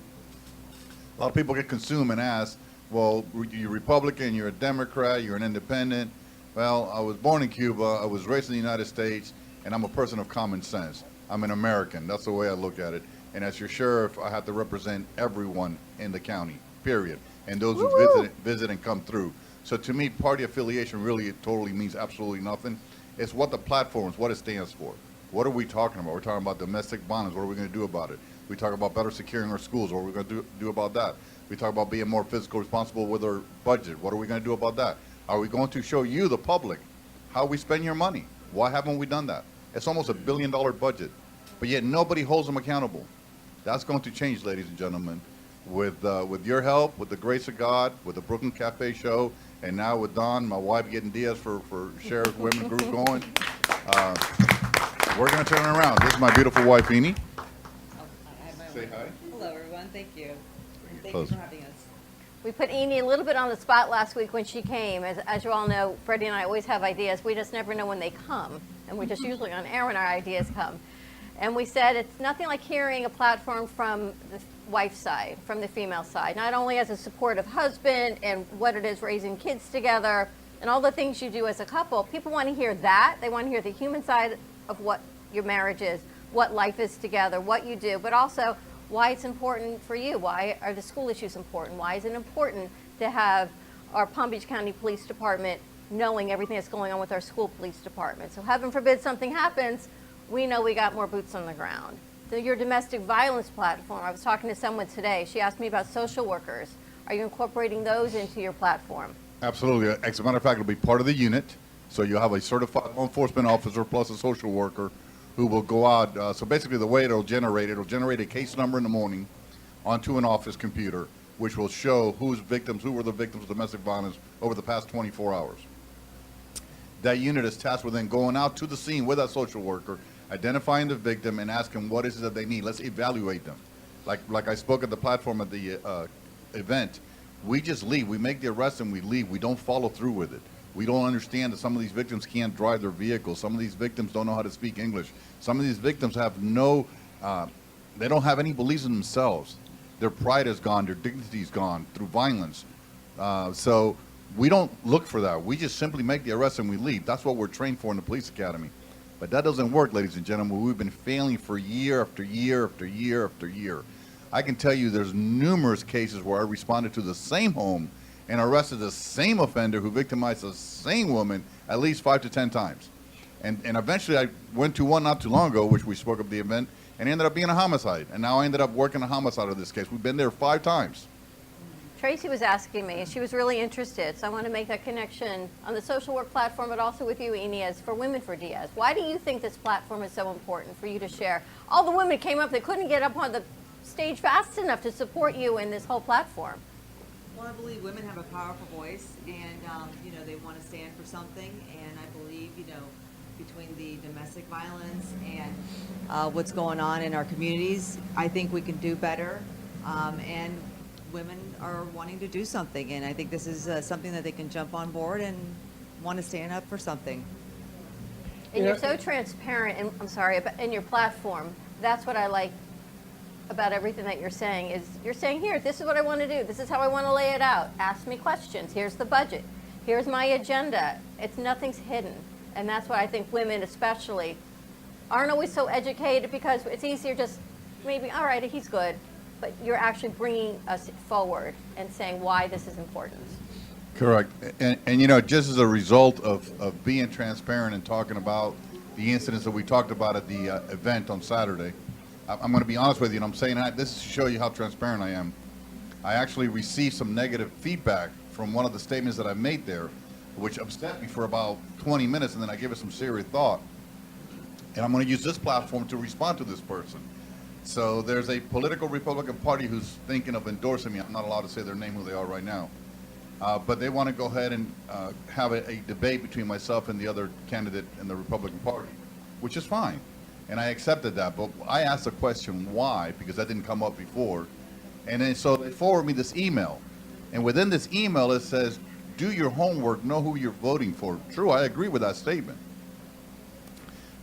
A lot of people get consumed and ask, well, you're Republican, you're a Democrat, you're an independent. Well, I was born in Cuba, I was raised in the United States, and I'm a person of common sense. I'm an American. That's the way I look at it. And as your sheriff, I have to represent everyone in the county, period. And those who visit and come through. So to me, party affiliation really totally means absolutely nothing. It's what the platform is, what it stands for. What are we talking about? We're talking about domestic violence. What are we going to do about it? We talk about better securing our schools. What are we going to do about that? We talk about being more fiscally responsible with our budget. What are we going to do about that? Are we going to show you, the public, how we spend your money? Why haven't we done that? It's almost $1 billion budget, but yet nobody holds them accountable. That's going to change, ladies and gentlemen, with your help, with the grace of God, with the Brooklyn Cafe show, and now with Dawn, my wife, getting Diaz for Sheriff Women Group going. We're going to turn it around. This is my beautiful wife, Eni. Say hi. Hello, everyone. Thank you. Thank Close. you for having us. We put Eni a little bit on the spot last week when she came. As you all know, Freddie and I always have ideas. We just never know when they come. And we're just usually on air when our ideas come. And we said it's nothing like hearing a platform from the wife's side, from the female side, not only as a supportive husband and what it is raising kids together and all the things you do as a couple. People want to hear that. They want to hear the human side of what your marriage is, what life is together, what you do, but also why it's important for you. Why are the school issues important? Why is it important to have our Palm Beach County Police Department knowing everything that's going on with our school police department? So heaven forbid something happens, we know we got more boots on the ground. So your domestic violence platform, I was talking to someone today, she asked me about social workers. Are you incorporating those into your platform? Absolutely. As a matter of fact, it'll be part of the unit. So you'll have a certified law enforcement officer plus a social worker who will go out. So basically the way it'll generate a case number in the morning onto an office computer, which will show who were the victims of domestic violence over the past 24 hours. That unit is tasked with then going out to the scene with that social worker, identifying the victim and asking what is it that they need. Let's evaluate them. Like I spoke at the platform at the event, we just leave. We make the arrest and we leave. We don't follow through with it. We don't understand that some of these victims can't drive their vehicles. Some of these victims don't know how to speak English. Some of these victims have they don't have any beliefs in themselves. Their pride is gone, their dignity is gone through violence. So we don't look for that. We just simply make the arrest and we leave. That's what we're trained for in the police academy. But that doesn't work, ladies and gentlemen. We've been failing for year after year after year after year. I can tell you there's numerous cases where I responded to the same home and arrested the same offender who victimized the same woman at least 5 to 10 times. And eventually I went to one not too long ago, which we spoke of the event, and it ended up being a homicide. And now I ended up working a homicide of this case. We've been there 5 times. Tracy was asking me, and she was really interested, so I want to make that connection on the social work platform, but also with you, Inez, for Women for Diaz. Why do you think this platform is so important for you to share? All the women came up, they couldn't get up on the stage fast enough to support you in this whole platform. Well, I believe women have a powerful voice, and they want to stand for something. And I believe, between the domestic violence and what's going on in our communities, I think we can do better. And women are wanting to do something, and I think this is something that they can jump on board and want to stand up for something. And you're so transparent, and I'm sorry, in your platform. That's what I like about everything that you're saying is you're saying, here, this is what I want to do. This is how I want to lay it out. Ask me questions. Here's the budget. Here's my agenda. Nothing's hidden. And that's why I think women especially aren't always so educated, because it's easier just maybe, all right, he's good. But you're actually bringing us forward and saying why this is important. Correct. And just as a result of being transparent and talking about the incidents that we talked about at the event on Saturday, I'm going to be honest with you, and I'm saying that this is to show you how transparent I am. I actually received some negative feedback from one of the statements that I made there, which upset me for about 20 minutes, and then I gave it some serious thought. And I'm going to use this platform to respond to this person. So there's a political Republican Party who's thinking of endorsing me. I'm not allowed to say their name, who they are right now. But they want to go ahead and have a debate between myself and the other candidate in the Republican Party, which is fine. And I accepted that. But I asked the question, why? Because that didn't come up before. And then so they forwarded me this email. And within this email, it says, do your homework, know who you're voting for. True, I agree with that statement.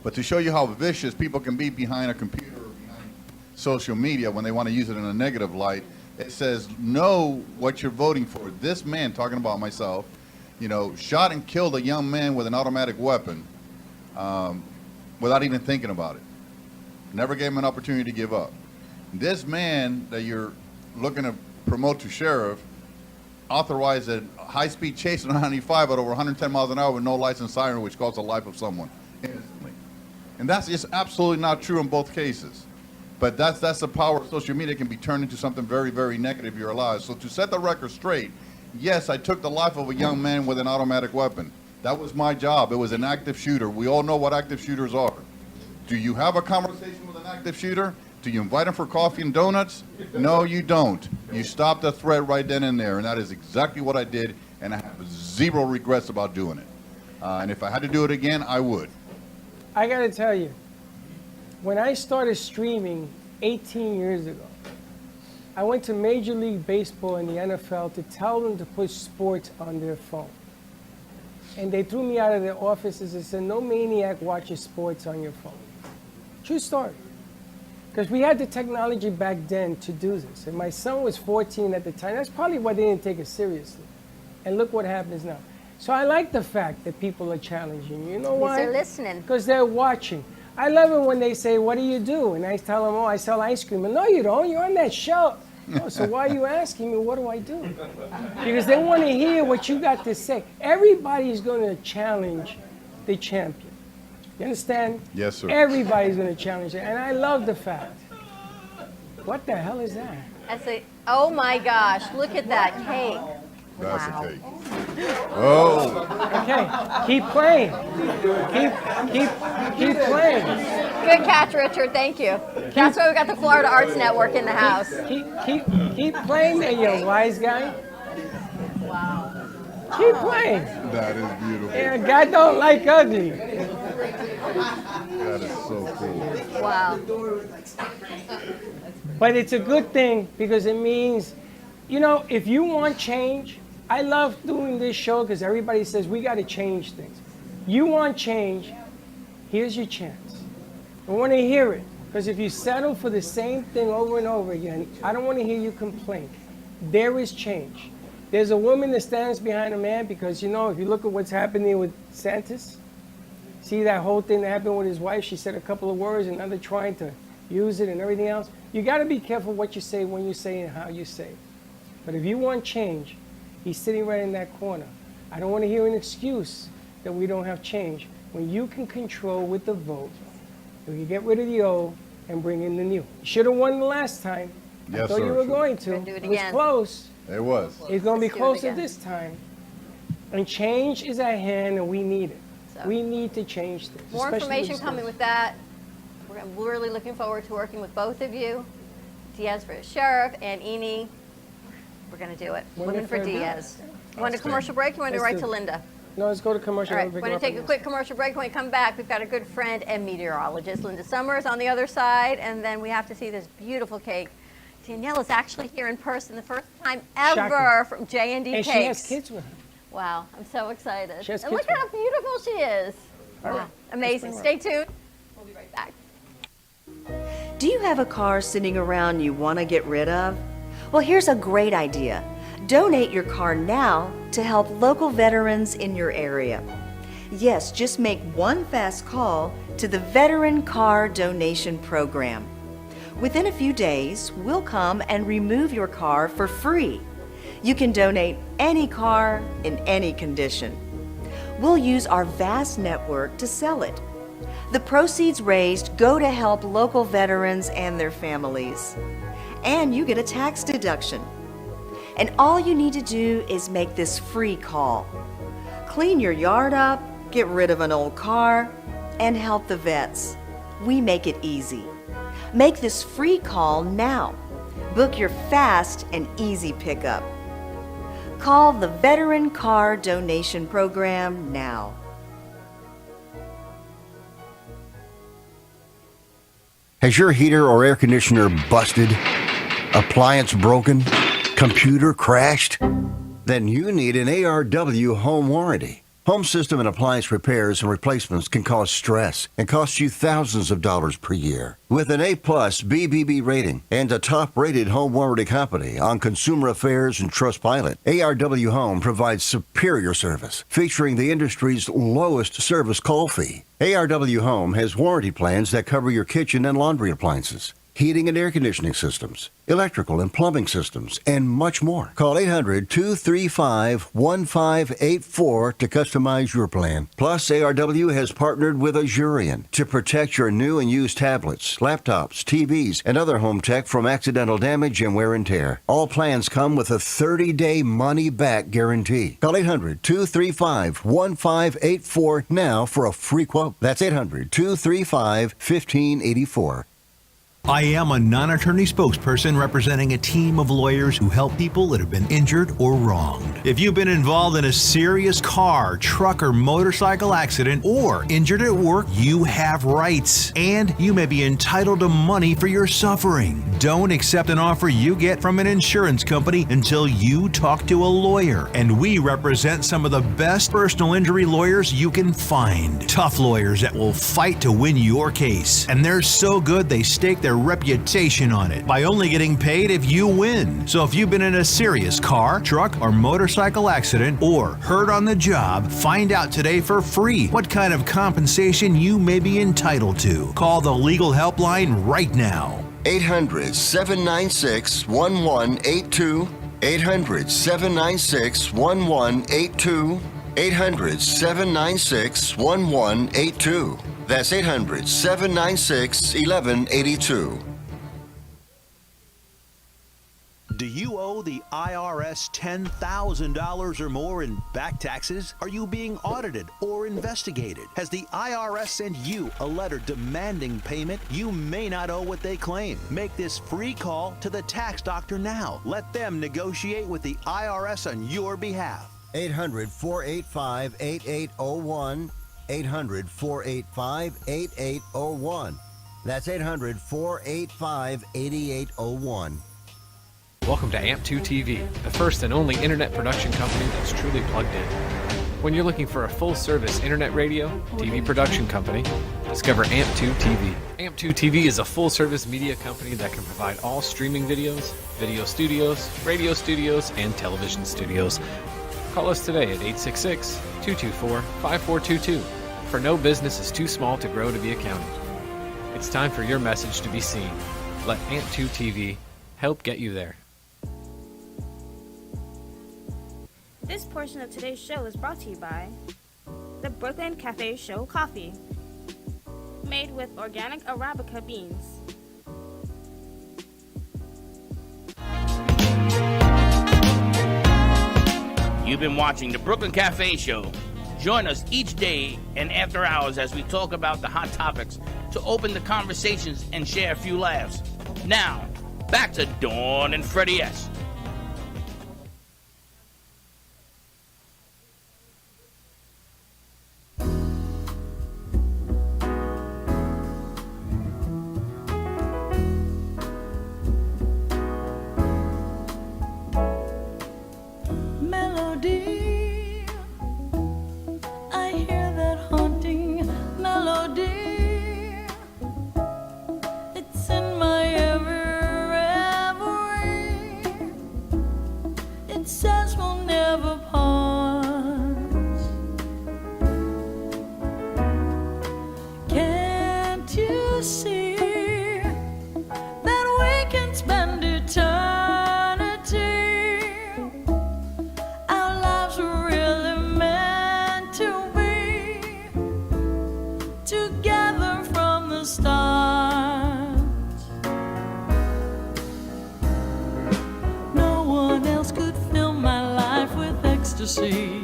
But to show you how vicious people can be behind a computer or behind social media when they want to use it in a negative light, it says, know what you're voting for. This man, talking about myself, shot and killed a young man with an automatic weapon without even thinking about it. Never gave him an opportunity to give up. This man that you're looking to promote to sheriff authorized a high-speed chase on 95 at over 110 miles an hour with no license siren, which cost the life of someone instantly. And that's just absolutely not true in both cases. But that's the power of social media. It can be turned into something very, very negative in your lives. So to set the record straight, yes, I took the life of a young man with an automatic weapon. That was my job. It was an active shooter. We all know what active shooters are. Do you have a conversation with an active shooter? Do you invite him for coffee and donuts? No, you don't. You stop the threat right then and there, and that is exactly what I did, and I have zero regrets about doing it. And if I had to do it again, I would. I got to tell you, when I started streaming 18 years ago, I went to Major League Baseball and the NFL to tell them to put sports on their phone. And they threw me out of their offices and said, no maniac watches sports on your phone. True story. Because we had the technology back then to do this. And my son was 14 at the time. That's probably why they didn't take it seriously. And look what happens now. So I like the fact that people are challenging you. You know why? They're listening. Because they're watching. I love it when they say, what do you do? And I tell them, oh, I sell ice cream. And no, you don't. You're on that show. Oh, so why are you asking me, what do I do? Because they want to hear what you got to say. Everybody's going to challenge the champion. You understand? Yes, sir. Everybody's going to challenge it. And I love the fact. What the hell is that? Oh my gosh, look at that cake. That's Wow. a cake. Oh. Okay, keep playing. Keep playing. Good catch, Richard. Thank you. That's why we got the Florida Arts Network in the house. Keep playing there, you wise guy. Wow. Keep playing. That is beautiful. Yeah, God don't like ugly. That is so cool. Wow. But it's a good thing because it means, if you want change, I love doing this show because everybody says we got to change things. You want change, here's your chance. I want to hear it because if you settle for the same thing over and over again, I don't want to hear you complain. There is change. There's a woman that stands behind a man because, if you look at what's happening with Santos, see that whole thing that happened with his wife, she said a couple of words and now they're trying to use it and everything else. You got to be careful what you say, when you say it, and how you say it. But if you want change, he's sitting right in that corner. I don't want to hear an excuse that we don't have change. When you can control with the vote, you can get rid of the old and bring in the new. You should have won the last time. I Yes, thought sir. you were going to. Do it was again. close. It was. It's going to be Let's do it closer again. this time. And change is at hand, and we need it. So- We need to change this. More especially information with coming schools. with that. I'm really looking forward to working with both of you. Diaz for sheriff and Eni. We're going to do it. Women for Diaz. You want a commercial break? You want to Let's write do to it. Linda? No, let's go to commercial. All right, and we're pick going it to up take a on quick commercial break. When we come back, we've got a good friend and meteorologist, Linda Summers, on the other side, and then we have to see this beautiful cake. Danielle is actually here in person, the first time ever Shocking. from J&D And Cakes. she has kids with her. Wow, I'm so excited. She has And kids look how beautiful she is. All right, Wow, amazing. let's Stay bring her tuned. We'll be right back. Do you have a car sitting around you want to get rid of? Well, here's a great idea. Donate your car now to help local veterans in your area. Yes, just make one fast call to the Veteran Car Donation Program. Within a few days, we'll come and remove your car for free. You can donate any car in any condition. We'll use our vast network to sell it. The proceeds raised go to help local veterans and their families. And you get a tax deduction. And all you need to do is make this free call. Clean your yard up, get rid of an old car, and help the vets. We make it easy. Make this free call now. Book your fast and easy pickup. Call the Veteran Car Donation Program now. Has your heater or air conditioner busted? Appliance broken? Computer crashed? Then you need an ARW home warranty. Home system and appliance repairs and replacements can cause stress and cost you thousands of dollars per year. With an A-plus BBB rating and a top-rated home warranty company on Consumer Affairs and Trustpilot, ARW Home provides superior service, featuring the industry's lowest service call fee. ARW Home has warranty plans that cover your kitchen and laundry appliances, heating and air conditioning systems, electrical and plumbing systems, and much more. Call 800-235-1584 to customize your plan. Plus, ARW has partnered with Azurian to protect your new and used tablets, laptops, TVs, and other home tech from accidental damage and wear and tear. All plans come with a 30-day money-back guarantee. Call 800-235-1584 now for a free quote. That's 800-235-1584. I am a non-attorney spokesperson representing a team of lawyers who help people that have been injured or wronged. If you've been involved in a serious car, truck, or motorcycle accident or injured at work, you have rights, and you may be entitled to money for your suffering. Don't accept an offer you get from an insurance company until you talk to a lawyer, and we represent some of the best personal injury lawyers you can find. Tough lawyers that will fight to win your case, and they're so good they stake their reputation on it by only getting paid if you win. So if you've been in a serious car, truck, or motorcycle accident or hurt on the job, find out today for free what kind of compensation you may be entitled to. Call the legal helpline right now. 800-796-1182. 800-796-1182. 800-796-1182. That's 800-796-1182. Do you owe the IRS $10,000 or more in back taxes? Are you being audited or investigated? Has the IRS sent you a letter demanding payment? You may not owe what they claim. Make this free call to the tax doctor now. Let them negotiate with the IRS on your behalf. 800-485-8801. 800-485-8801. That's 800-485-8801. Welcome to AMP2 TV, the first and only internet production company that's truly plugged in. When you're looking for a full-service internet radio, TV production company, discover AMP2 TV. AMP2 TV is a full-service media company that can provide all streaming videos, video studios, radio studios, and television studios. Call us today at 866-224-5422, for no business is too small to grow to be accounted. It's time for your message to be seen. Let AMP2 TV help get you there. This portion of today's show is brought to you by the Brooklyn Cafe Show Coffee, made with organic Arabica beans. You've been watching the Brooklyn Cafe Show. Join us each day and after hours as we talk about the hot topics to open the conversations and share a few laughs. Now, back to Dawn and Freddie S. Melody, I hear that haunting melody. It's in my every. It says we'll never part. Can't you see that we can spend eternity? Our lives were really meant to be together from the start. No one else could fill my life with ecstasy.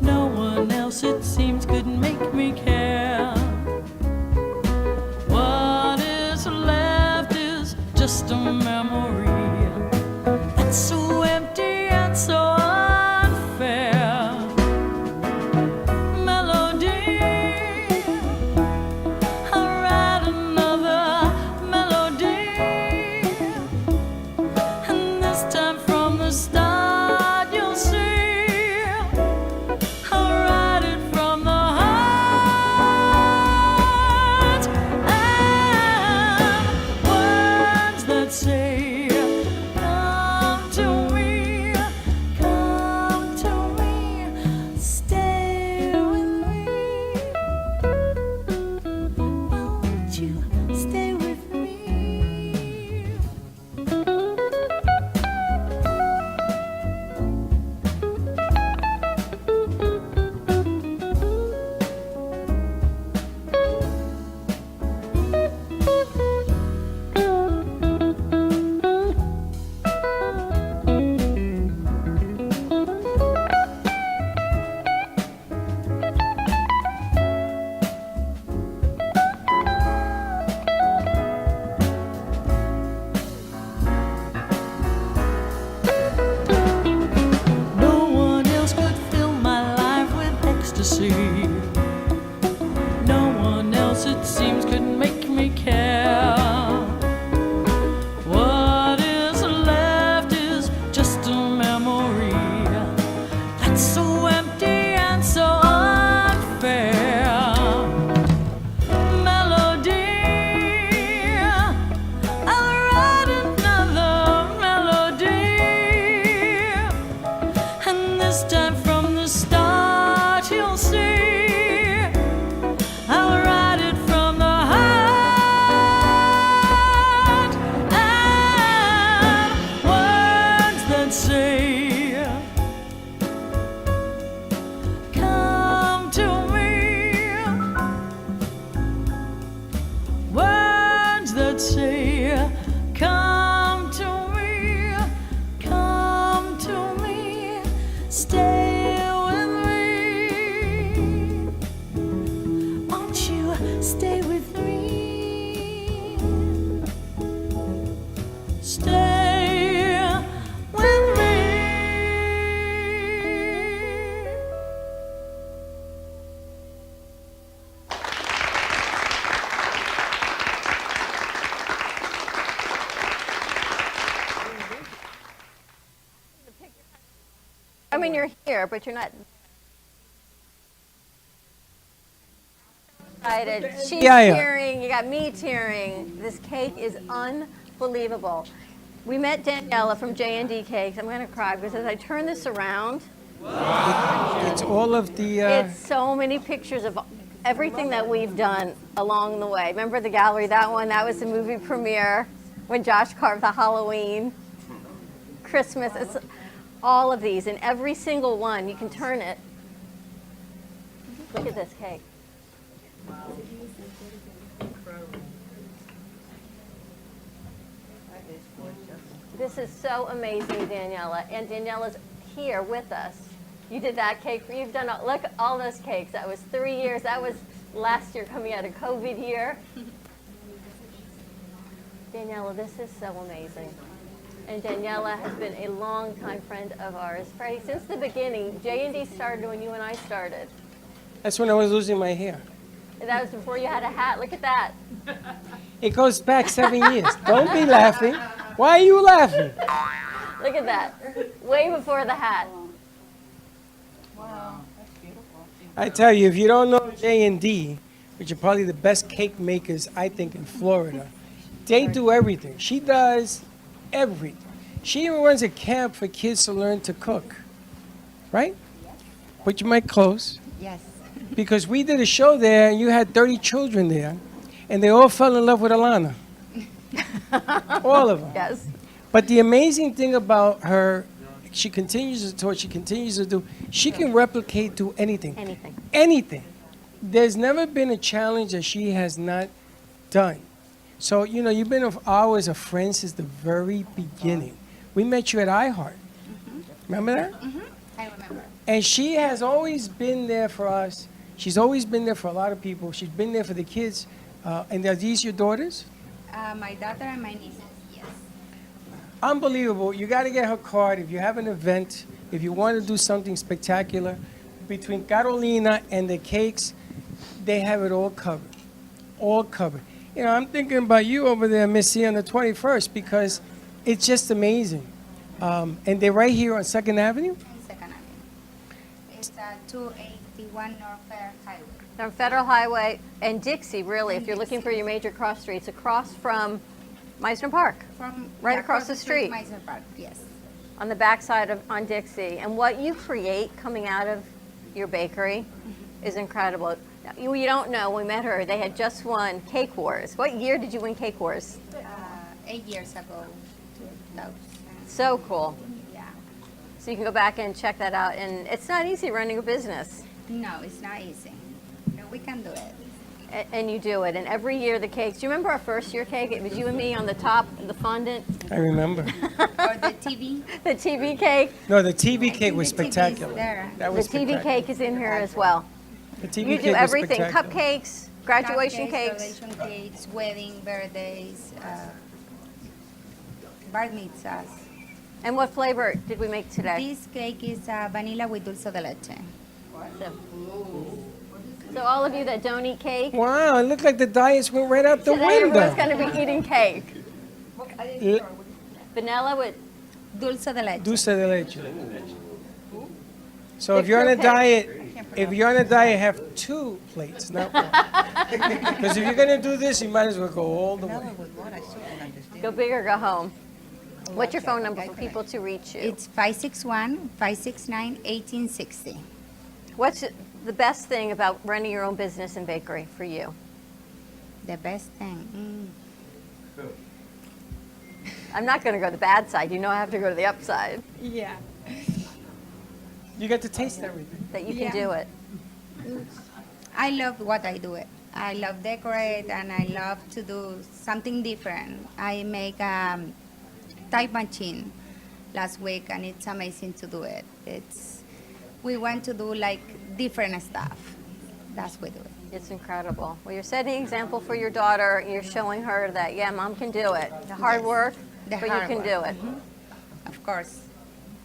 No one else, it seems, could make me care. What is left is just a memory that's so empty and so unfair. Melody, I'll write another melody, and this time from the start you'll see I'll write it from the heart, and words that say come to me, stay with me. Won't you stay with me? No one else could fill my life with ecstasy. No one else, it seems, could make me care. What is left is just a memory that's so empty and so unfair. Melody, I'll write another melody, and this time from the start you'll see I'll write it from the heart, and words that say come to me, words that say come to me, stay with me. Won't you stay with me? Stay with me. I mean, you're here, but you're not excited. She's Yeah. tearing. You got me tearing. This cake is unbelievable. We met Daniela from J&D Cakes. I'm going to cry because as I turn this around, It's all of the. it's so many pictures of everything that we've done along the way. Remember the gallery? That one, that was the movie premiere when Josh carved the Halloween, Christmas. It's all of these, and every single one, you can turn it. Look at this cake. This is so amazing, Daniela. And Daniela's here with us. You did that cake. You've done, look, all those cakes. That was 3 years. That was last year coming out of COVID year. Daniela, this is so amazing. And Daniela has been a longtime friend of ours. Freddie, since the beginning, J&D started when you and I started. That's when I was losing my hair. And that was before you had a hat. Look at that. It goes back 7 years. Don't be laughing. Why are you laughing? Look at that. Way before the hat. Wow, that's beautiful. I tell you, if you don't know J&D, which are probably the best cake makers, I think, in Florida, they do everything. She does everything. She even runs a camp for kids to learn to cook. Right? Put your mic close. Yes. Because we did a show there, and you had 30 children there, and they all fell in love with Alana. All of them. Yes. But the amazing thing about her, she continues to do what she continues to do. She can replicate to anything. Anything. Anything. There's never been a challenge that she has not done. So, you know, you've been always a friend since the very beginning. We met you at iHeart. Remember that? I remember. And she has always been there for us. She's always been there for a lot of people. She's been there for the kids. And are these your daughters? My daughter and my nieces, yes. Unbelievable. You got to get her card if you have an event, if you want to do something spectacular. Between Carolina and the cakes, they have it all covered. All covered. You know, I'm thinking about you over there, Missy, on the 21st, because it's just amazing. And they're right here on 2nd Avenue? Second Avenue. It's 281 North Fair Highway. On Federal Highway and Dixie, really, if you're looking for your major cross streets, across from Meisner Park. Right across the street. Meisner Park, yes. On the backside of on Dixie. And what you create coming out of your bakery is incredible. Now, you don't know, when we met her, they had just won Cake Wars. What year did you win Cake Wars? 8 years ago. 2000. So cool. Yeah. So you can go back and check that out. And it's not easy running a business. No, it's not easy. No, we can do it. And you do it. And every year the cakes. Do you remember our first year cake? It was you and me on the top, the fondant. I remember. Or the TV. The TV cake. No, the TV cake was spectacular. That was The TV spectacular. cake is in here as well. The TV You cake do was everything. spectacular. Cupcakes, graduation cakes. Graduation cakes, wedding, birthdays, bar mitzvahs. And what flavor did we make today? This cake is vanilla with dulce de leche. So all of you that don't eat cake, Wow, it looked like the diets went right out the today window. everyone's going to be eating cake. Vanilla with Dulce de leche. Dulce de leche. So The if you're on a croquette. diet, have 2 plates, not one. Because if you're gonna do this, you might as well go all the way. Go big or go home. What's your phone number for people to reach you? It's 561-569-1860. What's the best thing about running your own business and bakery for you? The best thing. I'm not going to go to the bad side. You know I have to go to the upside. Yeah. You get to taste everything. That you can Yeah. do it. I love what I do. I love decorate and I love to do something different. I make a type machine last week and it's amazing to do it. We want to do like different stuff. That's what we do it. It's incredible. Well, you're setting an example for your daughter. You're showing her that, yeah, mom can do it. The hard work, but you can do it. Of course.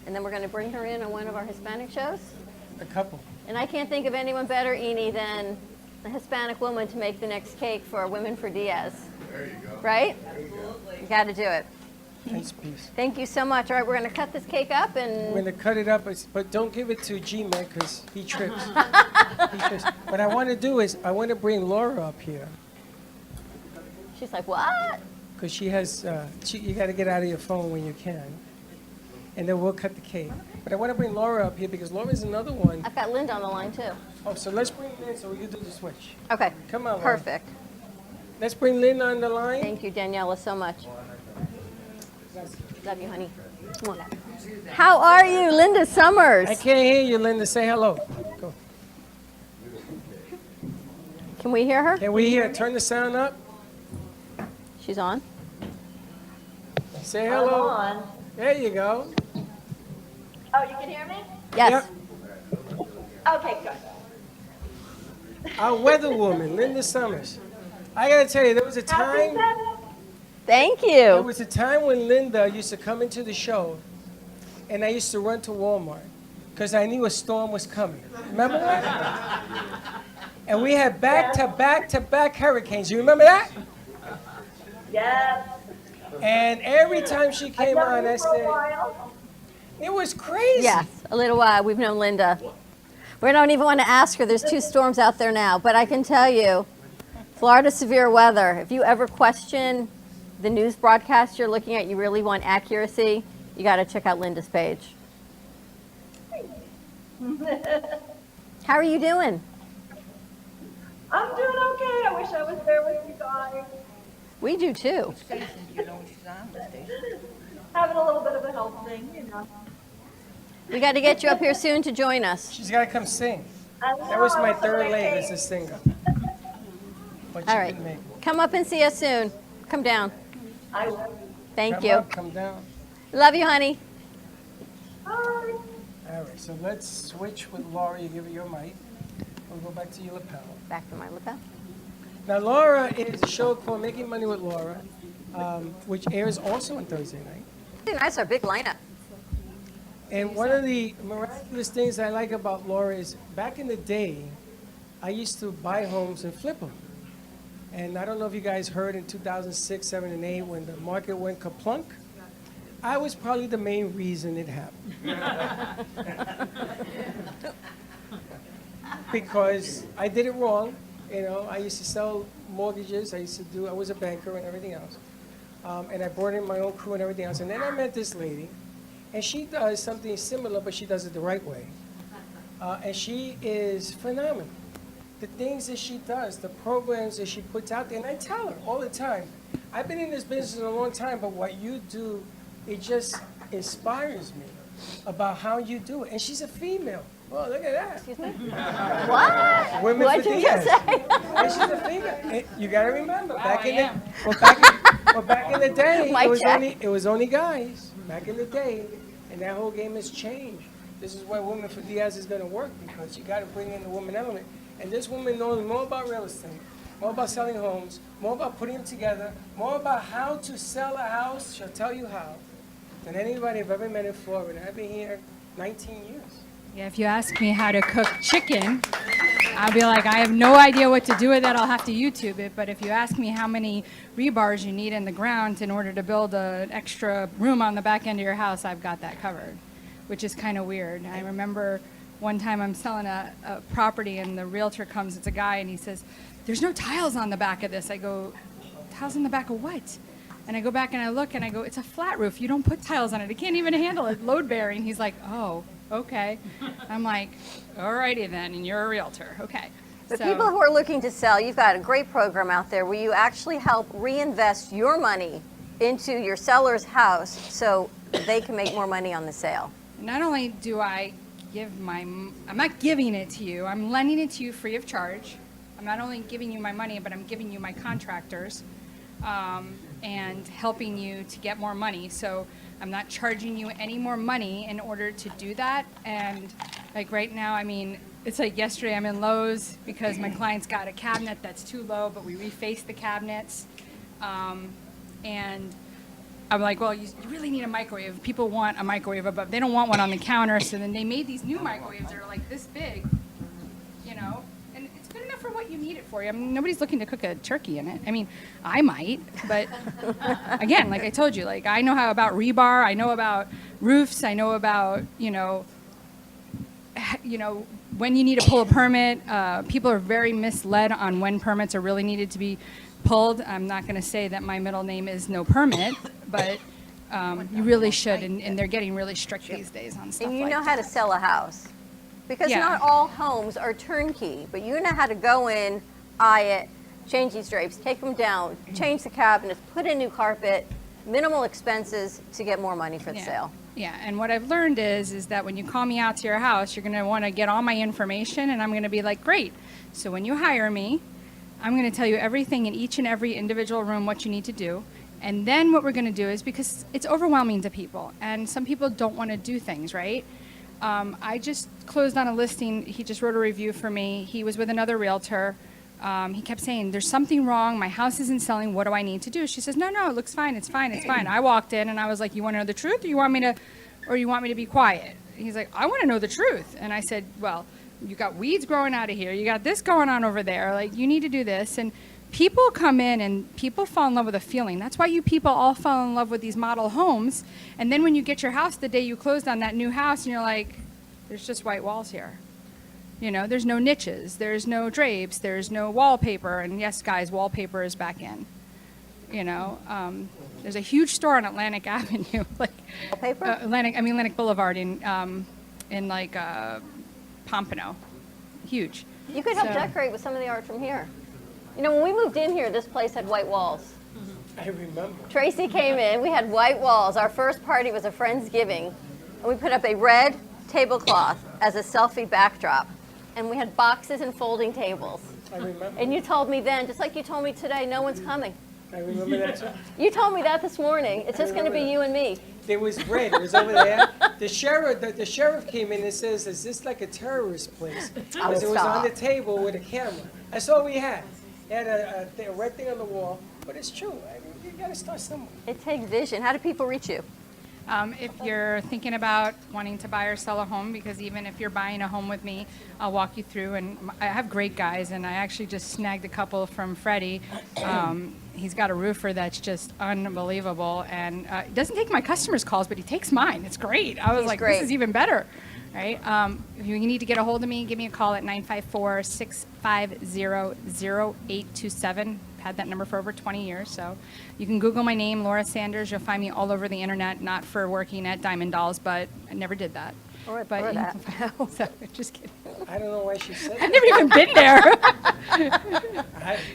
And then we're going to bring her in on one of our Hispanic shows. A couple. And I can't think of anyone better, Eni, than a Hispanic woman to make the next cake for Women for Diaz. There you go. Right? Absolutely. You got to do it. Nice piece. Thank you so much. All right, we're going to cut this cake up and... We're gonna cut it up, but don't give it to G-Man because he trips. He trips. What I want to do is I want to bring Laura up here She's like, what? because she has. You got to get out of your phone when you can, and then we'll cut the cake. But I want to bring Laura up here because Laura's another one. I've got Linda on the line, too. Oh, so let's bring Lynn so we can do the switch. Okay. Come on, Laura. Perfect. Let's bring Lynn on the line. Thank you, Daniela, so much. Love you, honey. Mwah. How are you, Linda Summers? I can't hear you, Linda. Say hello. Go. Can we hear her? Can we hear? Turn the sound up. She's on. Say hello. I'm on. There you go. Oh, you can hear me? Yes. Okay, good. Our weather woman, Linda Summers. I gotta tell you, there was a time. Thank you. There was a time when Linda used to come into the show, and I used to run to Walmart because I knew a storm was coming. Remember that? And we had back-to-back-to-back hurricanes. You remember that? Yes. And every time she came on, I said, it was crazy. Yes, a little while. We've known Linda. We don't even want to ask her. There's 2 storms out there now. But I can tell you, Florida severe weather, if you ever question the news broadcast you're looking at, you really want accuracy, you got to check out Linda's page. How are you doing? I'm doing okay. I wish I was there with you guys. We do too. Having a little bit of a health thing, you know. We got to get you up here soon to join us. She's got to come sing. That was my third leg as a singer. But All right. Come up and see us soon. Come down. I will. Thank Come you. up, come down. Love you, honey. All right, so let's switch with Laura. You give her your mic. We'll go back to your lapel. Back to my lapel. Now, Laura is a show called Making Money with Laura, which airs also on Thursday night. Nice, our big lineup. And one of the miraculous things I like about Laura is back in the day, I used to buy homes and flip them. And I don't know if you guys heard in 2006, 7, and 8 when the market went kaplunk. I was probably the main reason it happened. Because I did it wrong. You know, I used to sell mortgages. I was a banker and everything else. And I brought in my own crew and everything else. And then I met this lady, and she does something similar, but she does it the right way. And she is phenomenal. The things that she does, the programs that she puts out there, and I tell her all the time, I've been in this business a long time, but what you do, it just inspires me about how you do it. And she's a female. Well, look at that. Excuse me? What? Women What'd for you Diaz. just say? And she's a female. And you got to remember, back in the day, Mic check. it was only guys. Back in the day, and that whole game has changed. This is why Women for Diaz is going to work, because you got to bring in the woman element. And this woman knows more about real estate, more about selling homes, more about putting them together, more about how to sell a house. She'll tell you how, than anybody I've ever met in Florida. I've been here 19 years. Yeah, if you ask me how to cook chicken, I'll be like, I have no idea what to do with that. I'll have to YouTube it. But if you ask me how many rebars you need in the ground in order to build an extra room on the back end of your house, I've got that covered, which is kind of weird. I remember one time I'm selling a property and the realtor comes, it's a guy, and he says, there's no tiles on the back of this. I go, tiles on the back of what? And I go back and I look and I go, it's a flat roof. You don't put tiles on it. It can't even handle it. Load bearing. He's like, oh, okay. I'm like, alrighty then, and you're a realtor. Okay. The people who are looking to sell, you've got a great program out there where you actually help reinvest your money into your seller's house so they can make more money on the sale. Not only do I I'm not giving it to you, I'm lending it to you free of charge. I'm not only giving you my money, but I'm giving you my contractors and helping you to get more money. So I'm not charging you any more money in order to do that. And like right now, I mean, it's like yesterday I'm in Lowe's because my client's got a cabinet that's too low, but we refaced the cabinets. And I'm like, well, you really need a microwave. People want a microwave above. They don't want one on the counter. So then they made these new microwaves that are like this big, you know, and it's good enough for what you need it for. I mean, nobody's looking to cook a turkey in it. I mean, I might, but again, like I told you, like I know how about rebar. I know about roofs. I know about, you know, when you need to pull a permit. People are very misled on when permits are really needed to be pulled. I'm not going to say that my middle name is no permit, but you really should, and they're getting really strict these days on stuff. And you like know how to sell a house, because Yeah. not all homes are turnkey, but you know how to go in, eye it, change these drapes, take them down, change the cabinets, put in new carpet, minimal expenses to get more money for the sale. Yeah, and what I've learned is that when you call me out to your house, you're going to want to get all my information, and I'm going to be like, great. So when you hire me, I'm going to tell you everything in each and every individual room, what you need to do. And then what we're going to do is, because it's overwhelming to people, and some people don't want to do things, right? I just closed on a listing. He just wrote a review for me. He was with another realtor. He kept saying, there's something wrong. My house isn't selling. What do I need to do? She says, no, it looks fine. It's fine. It's fine. I walked in and I was like, you want to know the truth or you want me to be quiet? He's like, I want to know the truth. And I said, well, you got weeds growing out of here. You got this going on over there. Like, you need to do this. And people come in and people fall in love with a feeling. That's why you people all fall in love with these model homes. And then when you get your house the day you closed on that new house and you're like, there's just white walls here. You know, there's no niches, there's no drapes, there's no wallpaper. And yes, guys, wallpaper is back in. You know, there's a huge store on Atlantic Avenue, like wallpaper? Atlantic Boulevard in Pompano. Huge. You could help decorate with some of the art from here. You know, when we moved in here, this place had white walls. I remember. Tracy came in, we had white walls. Our first party was a Friendsgiving, and we put up a red tablecloth as a selfie backdrop. And we had boxes and folding tables. I remember. And you told me then, just like you told me today, no one's coming. I remember that too. You told me that this morning. It's just going to be you and me. There was red. It was over there. The sheriff came in and says, "Is this like a terrorist place?" Because it was on the table with a camera. That's all we had. It had a red thing on the wall. But it's true. I mean, you got to start somewhere. It takes vision. How do people reach you? If you're thinking about wanting to buy or sell a home, because even if you're buying a home with me, I'll walk you through. And I have great guys, and I actually just snagged a couple from Freddie. He's got a roofer that's just unbelievable, and it doesn't take my customers' calls, but he takes mine. It's great. I was great. This is even better, right? If you need to get a hold of me, give me a call at 954-650-0827. Had that number for over 20 years, so you can Google my name, Laura Sanders. You'll find me all over the internet, not for working at Diamond Dolls, but I never did that. Or that. So, just kidding. I don't know why she said that. I've never even been there.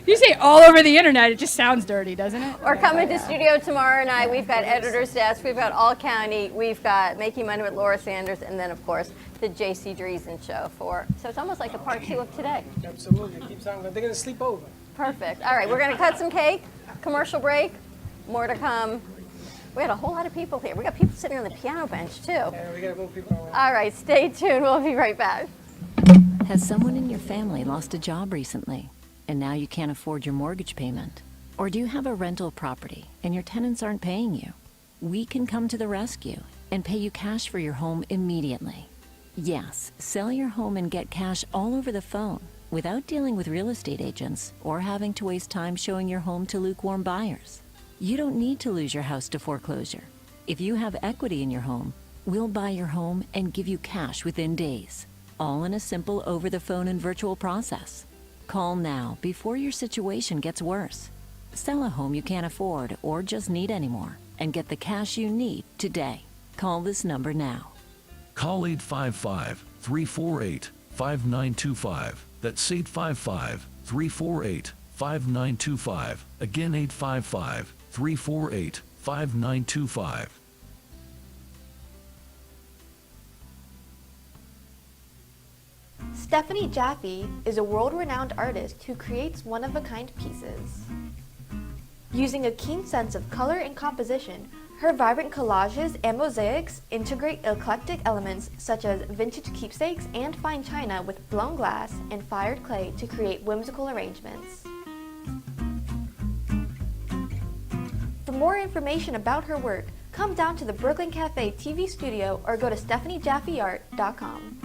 You say all over the internet, it just sounds dirty, doesn't it? Or come into studio tomorrow night. We've got Editor's Desk, we've got All County, we've got Making Money with Laura Sanders, and then, of course, the J.C. Dreesen Show. So it's almost like a part 2 of today. Absolutely. Keep on going. They're going to sleep over. Perfect. All right, we're going to cut some cake. Commercial break. More to come. We had a whole lot of people here. We got people sitting on the piano bench, too. Yeah, we got to move people around. All right, stay tuned. We'll be right back. Has someone in your family lost a job recently, and now you can't afford your mortgage payment? Or do you have a rental property, and your tenants aren't paying you? We can come to the rescue and pay you cash for your home immediately. Yes, sell your home and get cash all over the phone, without dealing with real estate agents or having to waste time showing your home to lukewarm buyers. You don't need to lose your house to foreclosure. If you have equity in your home, we'll buy your home and give you cash within days, all in a simple over-the-phone and virtual process. Call now before your situation gets worse. Sell a home you can't afford or just need anymore and get the cash you need today. Call this number now. Call 855-348-5925. That's 855-348-5925. Again, 855-348-5925. Stephanie Jaffe is a world-renowned artist who creates one-of-a-kind pieces. Using a keen sense of color and composition, her vibrant collages and mosaics integrate eclectic elements such as vintage keepsakes and fine china with blown glass and fired clay to create whimsical arrangements. For more information about her work, come down to the Brooklyn Cafe TV studio or go to StephanieJaffeArt.com.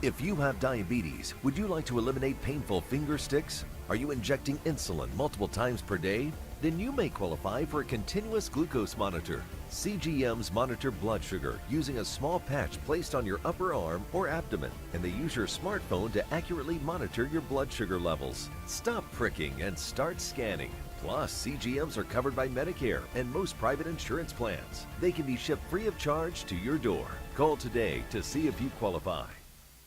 If you have diabetes, would you like to eliminate painful finger sticks? Are you injecting insulin multiple times per day? Then you may qualify for a continuous glucose monitor. CGMs monitor blood sugar using a small patch placed on your upper arm or abdomen, and they use your smartphone to accurately monitor your blood sugar levels. Stop pricking and start scanning. Plus, CGMs are covered by Medicare and most private insurance plans. They can be shipped free of charge to your door. Call today to see if you qualify.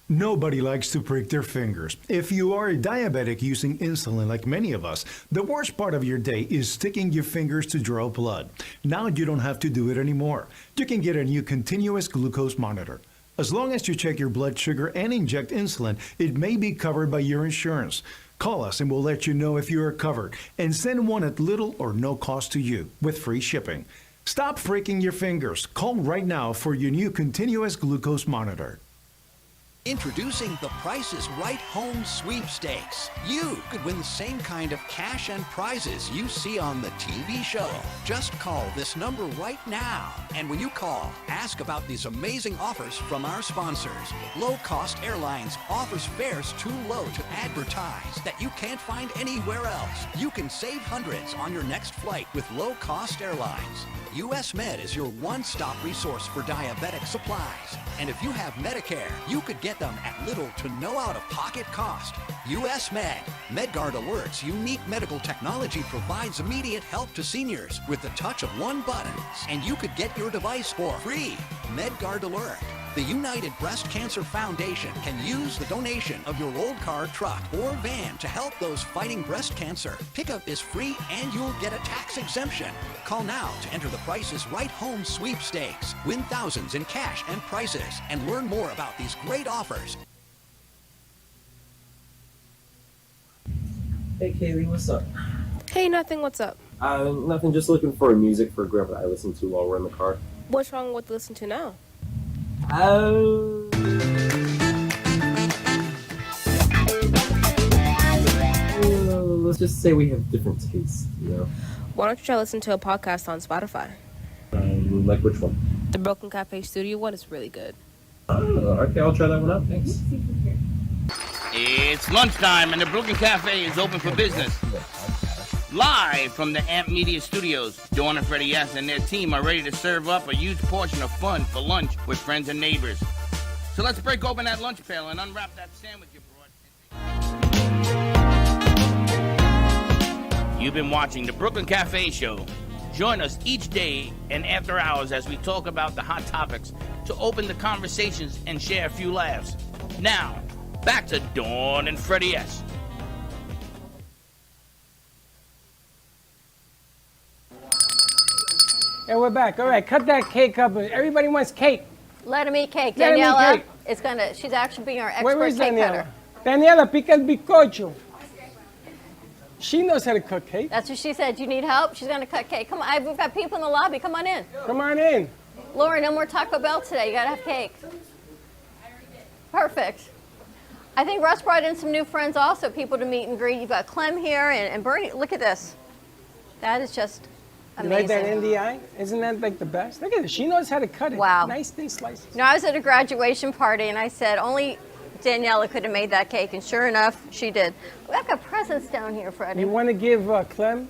Nobody likes to prick their fingers. If you are a diabetic using insulin like many of us, the worst part of your day is sticking your fingers to draw blood. Now you don't have to do it anymore. You can get a new continuous glucose monitor. As long as you check your blood sugar and inject insulin, it may be covered by your insurance. Call us and we'll let you know if you are covered, and send one at little or no cost to you with free shipping. Stop freaking your fingers. Call right now for your new continuous glucose monitor. Introducing the Price is Right Home Sweepstakes. You could win the same kind of cash and prizes you see on the TV show. Just call this number right now. And when you call, ask about these amazing offers from our sponsors. Low Cost Airlines offers fares too low to advertise that you can't find anywhere else. You can save hundreds on your next flight with Low Cost Airlines. US Med is your one-stop resource for diabetic supplies. And if you have Medicare, you could get them at little to no out-of-pocket cost. US Med. MedGuard Alerts unique medical technology provides immediate help to seniors with the touch of one button. And you could get your device for free. MedGuard Alert. The United Breast Cancer Foundation can use the donation of your old car, truck, or van to help those fighting breast cancer. Pickup is free and you'll get a tax exemption. Call now to enter the Price is Right Home Sweepstakes. Win thousands in cash and prizes and learn more about these great offers. Hey Kaylee, what's up? Hey, nothing. What's up? Nothing, just looking for music for Grandpa that I listen to while we're in the car. What's wrong with listen to now? Let's just say we have different tastes, you know? Why don't you try listen to a podcast on Spotify? Like which one? The Broken Cafe Studio one is really good. Okay, I'll try that one out, thanks. It's lunchtime and the Brooklyn Cafe is open for business. Live from the Amp Media Studios, Dawn and Freddie S. and their team are ready to serve up a huge portion of fun for lunch with friends and neighbors. So let's break open that lunch pail and unwrap that sandwich you brought. You've been watching the Brooklyn Cafe Show. Join us each day and after hours as we talk about the hot topics to open the conversations and share a few laughs. Now, back to Dawn and Freddie S. And we're back. All right, cut that cake up. Everybody wants cake. Let him eat cake. Let him eat Daniela cake. she's actually being our Where expert is cake Daniela? cutter. Daniela, pica el bizcocho. She knows how to cook cake. That's what she said. You need help? She's going to cut cake. Come on. We've got people in the lobby. Come on in. Come on in. Lori, no more Taco Bell today. You got to have cake. Perfect. I think Russ brought in some new friends also, people to meet and greet. You've got Clem here and Bernie. Look at this. That is just amazing. You like that NDI? Isn't that like the best? Look at it. She knows how to cut it. Wow. Nice thin slices. You know, I was at a graduation party and I said only Daniela could have made that cake, and sure enough, she did. We've got presents down here, Freddie. You want to give Clem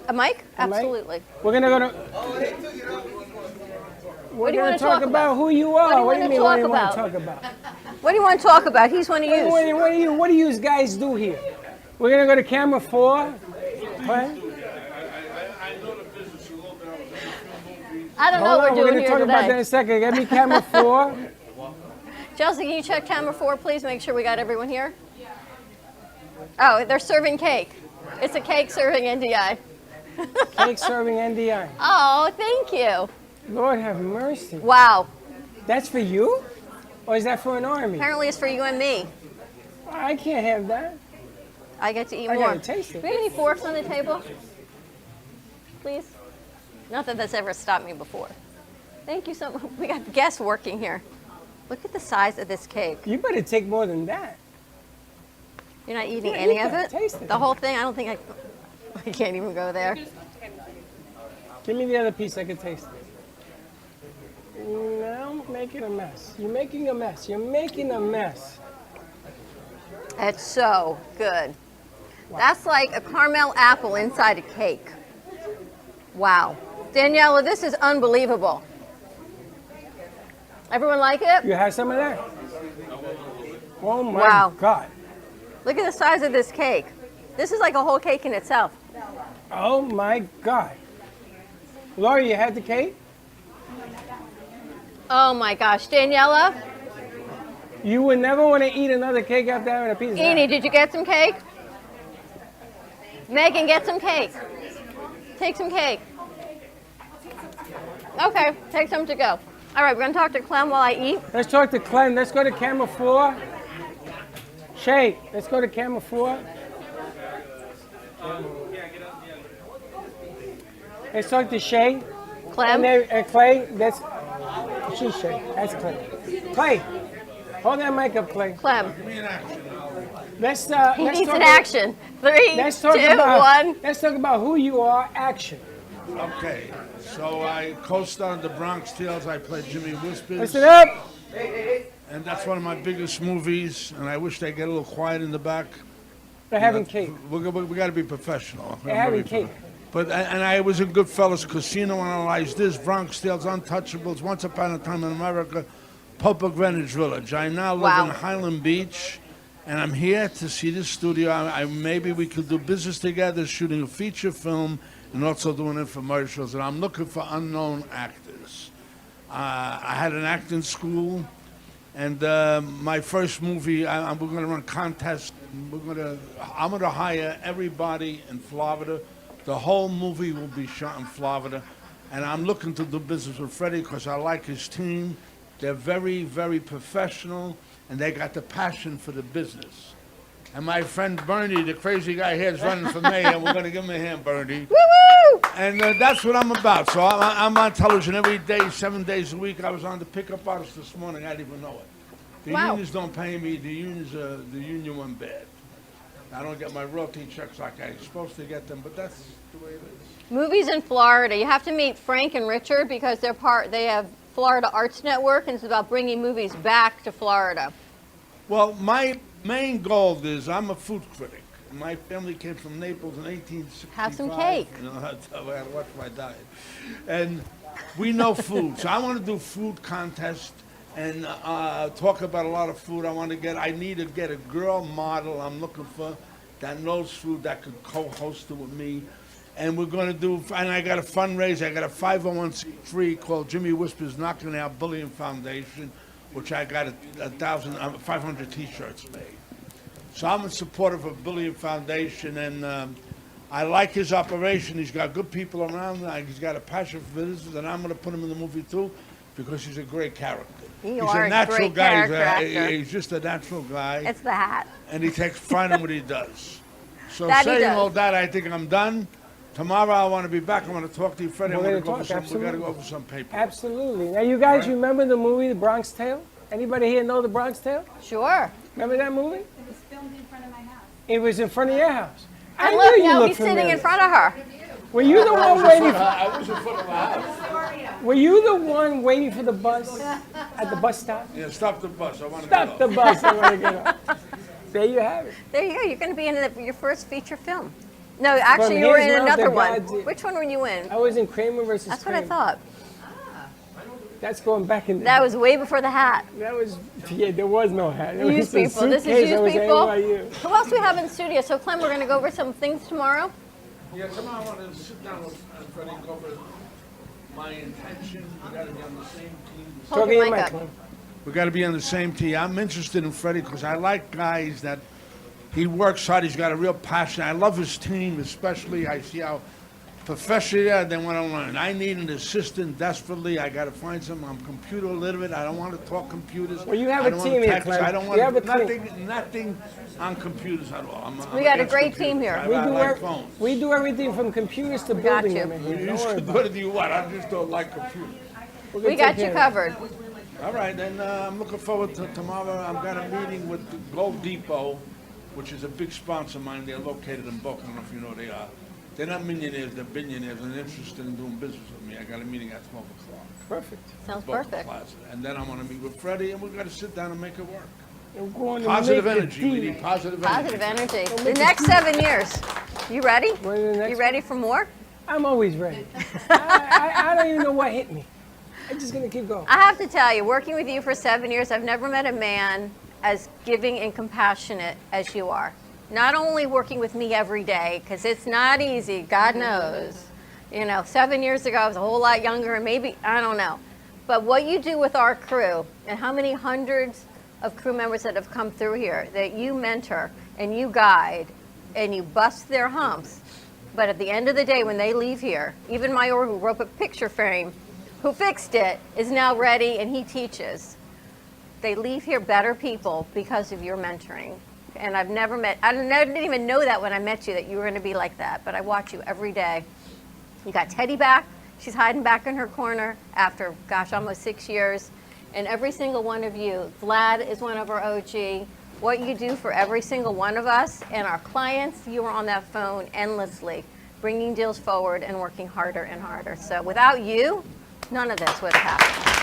a mic? A mic? Absolutely. We're gonna go to. We're gonna talk about who you are. What do you mean? What do you want to talk about? What do you want to talk about? He's one of you. What do you guys do here? We're gonna go to camera 4. Clem? I don't know what we're doing gonna here talk today. about that in a second. Get me camera 4. Chelsea, can you check camera 4, please? Make sure we got everyone here. Oh, they're serving cake. It's a cake serving NDI. Cake serving NDI. Oh, thank you. Lord have mercy. Wow. That's for you? Or is that for an army? Apparently it's for you and me. I can't have that. I get to eat I more. gotta taste it. Do we have any forks on the table? Please? Not that that's ever stopped me before. Thank you so much. We got guests working here. Look at the size of this cake. You better take more than that. You're not eating Yeah, any eat of that. it? Taste it. The whole thing? I don't think I can't even go there. Give me the other piece, I can taste it. Now I'm making a mess. You're making a mess. You're making a mess. It's so good. That's like a caramel apple inside a cake. Wow. Daniela, this is unbelievable. Everyone like it? You have some of that? Oh my Wow. God. Look at the size of this cake. This is like a whole cake in itself. Oh my God. Laura, you had the cake? Oh my gosh. Daniela? You would never want to eat another cake after having a piece of that. Edie, did you get some cake? Megan, get some cake. Take some cake. Okay, take some to go. All right, we're going to talk to Clem while I eat. Let's talk to Clem. Let's go to camera 4. Shay, let's go to camera 4. Let's talk to Shay. Clem? And Clay, that's she said. That's Clay. Clay, hold that mic up, Clay. Clem. Let's He let's needs talk an about- action. 3, Let's talk 2, about 1. Let's talk about who you are. Action. Okay, so I co-starred in The Bronx Tales. I played Jimmy Whispers. Listen up. And that's one of my biggest movies, and I wish they get a little quiet in the back. They're having cake. We got to be professional. They're having cake. But and I was in Goodfellas, Casino, Analyze This, Bronx Tales, Untouchables, Once Upon a Time in America, Pope of Greenwich Village. I now live in Highland Beach, and I'm here to see this studio. Maybe we could do business together, shooting a feature film and also doing infomercials. And I'm looking for unknown actors. I had an acting school, and my first movie, we're going to run contests. I'm going to hire everybody in Florida. The whole movie will be shot in Florida, and I'm looking to do business with Freddie because I like his team. They're very, very professional, and they got the passion for the business. And my friend Bernie, the crazy guy here, is running for mayor, and we're going to give him a hand, Bernie. Woo-woo! And that's what I'm about. So I'm on television every day, 7 days a week. I was on the Pickup Artist this morning. I didn't even know it. The unions don't pay me. The union went bad. I don't get my royalty checks like I'm supposed to get them, but that's the way it is. Movies in Florida. You have to meet Frank and Richard because they have Florida Arts Network, and it's about bringing movies back to Florida. Well, my main goal is I'm a food critic. My family came from Naples in 1865. Have some cake. You know, I gotta watch my diet. And we know food, so I want to do food contest and talk about a lot of food. I need to get a girl model I'm looking for that knows food that could co-host it with me. And we're going to do, and I got a fundraiser. I got a 501c3 called Jimmy Whispers Knocking Out Bullying Foundation, which I got 500 T-shirts made. So I'm in support of a Bullying Foundation, and I like his operation. He's got good people around him. He's got a passion for business, and I'm going to put him in the movie too because he's a great character. You He's are a natural great guy. character actor. He's just a natural guy. It's the hat. And he takes pride in what he does. So That he saying does. all that, I think I'm done. Tomorrow I want to be back. I want to talk to you, Freddie. We're We gonna got talk, to go over some paper. Absolutely. Now, you guys remember the movie The Bronx Tale? Anybody here know The Bronx Tale? Sure. Remember that movie? It was filmed in front of my house. It was in front of your house. And knew look, you now looked he's sitting familiar. in front of her. Were you the one waiting? I was in front of my house. Were you the one waiting for the bus at the bus stop? Yeah, stop the bus. I want to Stop the bus. I want to get up. There you have it. There you go. You're going to be in your first feature film. No, actually, you were in another one. Which one were you in? I was in Kramer versus That's Kramer. what I thought. That's going back in. That was way before the hat. That was, yeah, there was no hat. It Used was a people. This is suitcase. I used was at people. NYU. Who else do we have in the studio? So, Clem, we're going to go over some things tomorrow. Yeah, tomorrow I want to sit down with Freddie and go over my intention. We got to be on the same team. Hold your mic up. We got to be on the same team. I'm interested in Freddie because I like guys that he works hard. He's got a real passion. I love his team, especially. I see how professional they want to learn. I need an assistant desperately. I got to find some. I'm computer literate. I don't want to talk computers. Well, you have I a don't team want to here, text. Clem. I don't You want have a team. nothing on computers at all. We got a against great computers. team here. We I do, like phones. we do everything from computers to got building you. them in here. You Don't worry about what it. do you want? I just don't like computers. We're gonna We got take you care of covered. All right, then I'm looking forward to tomorrow. I've got a meeting with the Gold Depot, which is a big sponsor of mine. They're located in Boca. I don't know if you know who they are. They're not millionaires, they're billionaires and interested in doing business with me. I got a meeting at 12 o'clock. Perfect. Sounds Boca perfect. Plaza. And then I want to meet with Freddie, and we've got to sit down and make it work. We're going to Positive make the energy. We team. need positive Positive energy. We'll The make next 7 years. You ready? What is the next You ready for more? I'm always ready. I don't even know what hit me. I'm just going to keep going. I have to tell you, working with you for 7 years, I've never met a man as giving and compassionate as you are. Not only working with me every day, because it's not easy, God knows. You know, 7 years ago, I was a whole lot younger, and maybe, I don't know. But what you do with our crew, and how many hundreds of crew members that have come through here, that you mentor, and you guide, and you bust their humps. But at the end of the day, when they leave here, even Mayor, who wrote a picture frame, who fixed it, is now ready, and he teaches. They leave here better people because of your mentoring. And I've never met, I didn't even know that when I met you, that you were going to be like that. But I watch you every day. You got Teddy back. She's hiding back in her corner after, gosh, almost 6 years. And every single one of you, Vlad is one of our OG. What you do for every single one of us and our clients, you are on that phone endlessly, bringing deals forward and working harder and harder. So without you, none of this would have happened.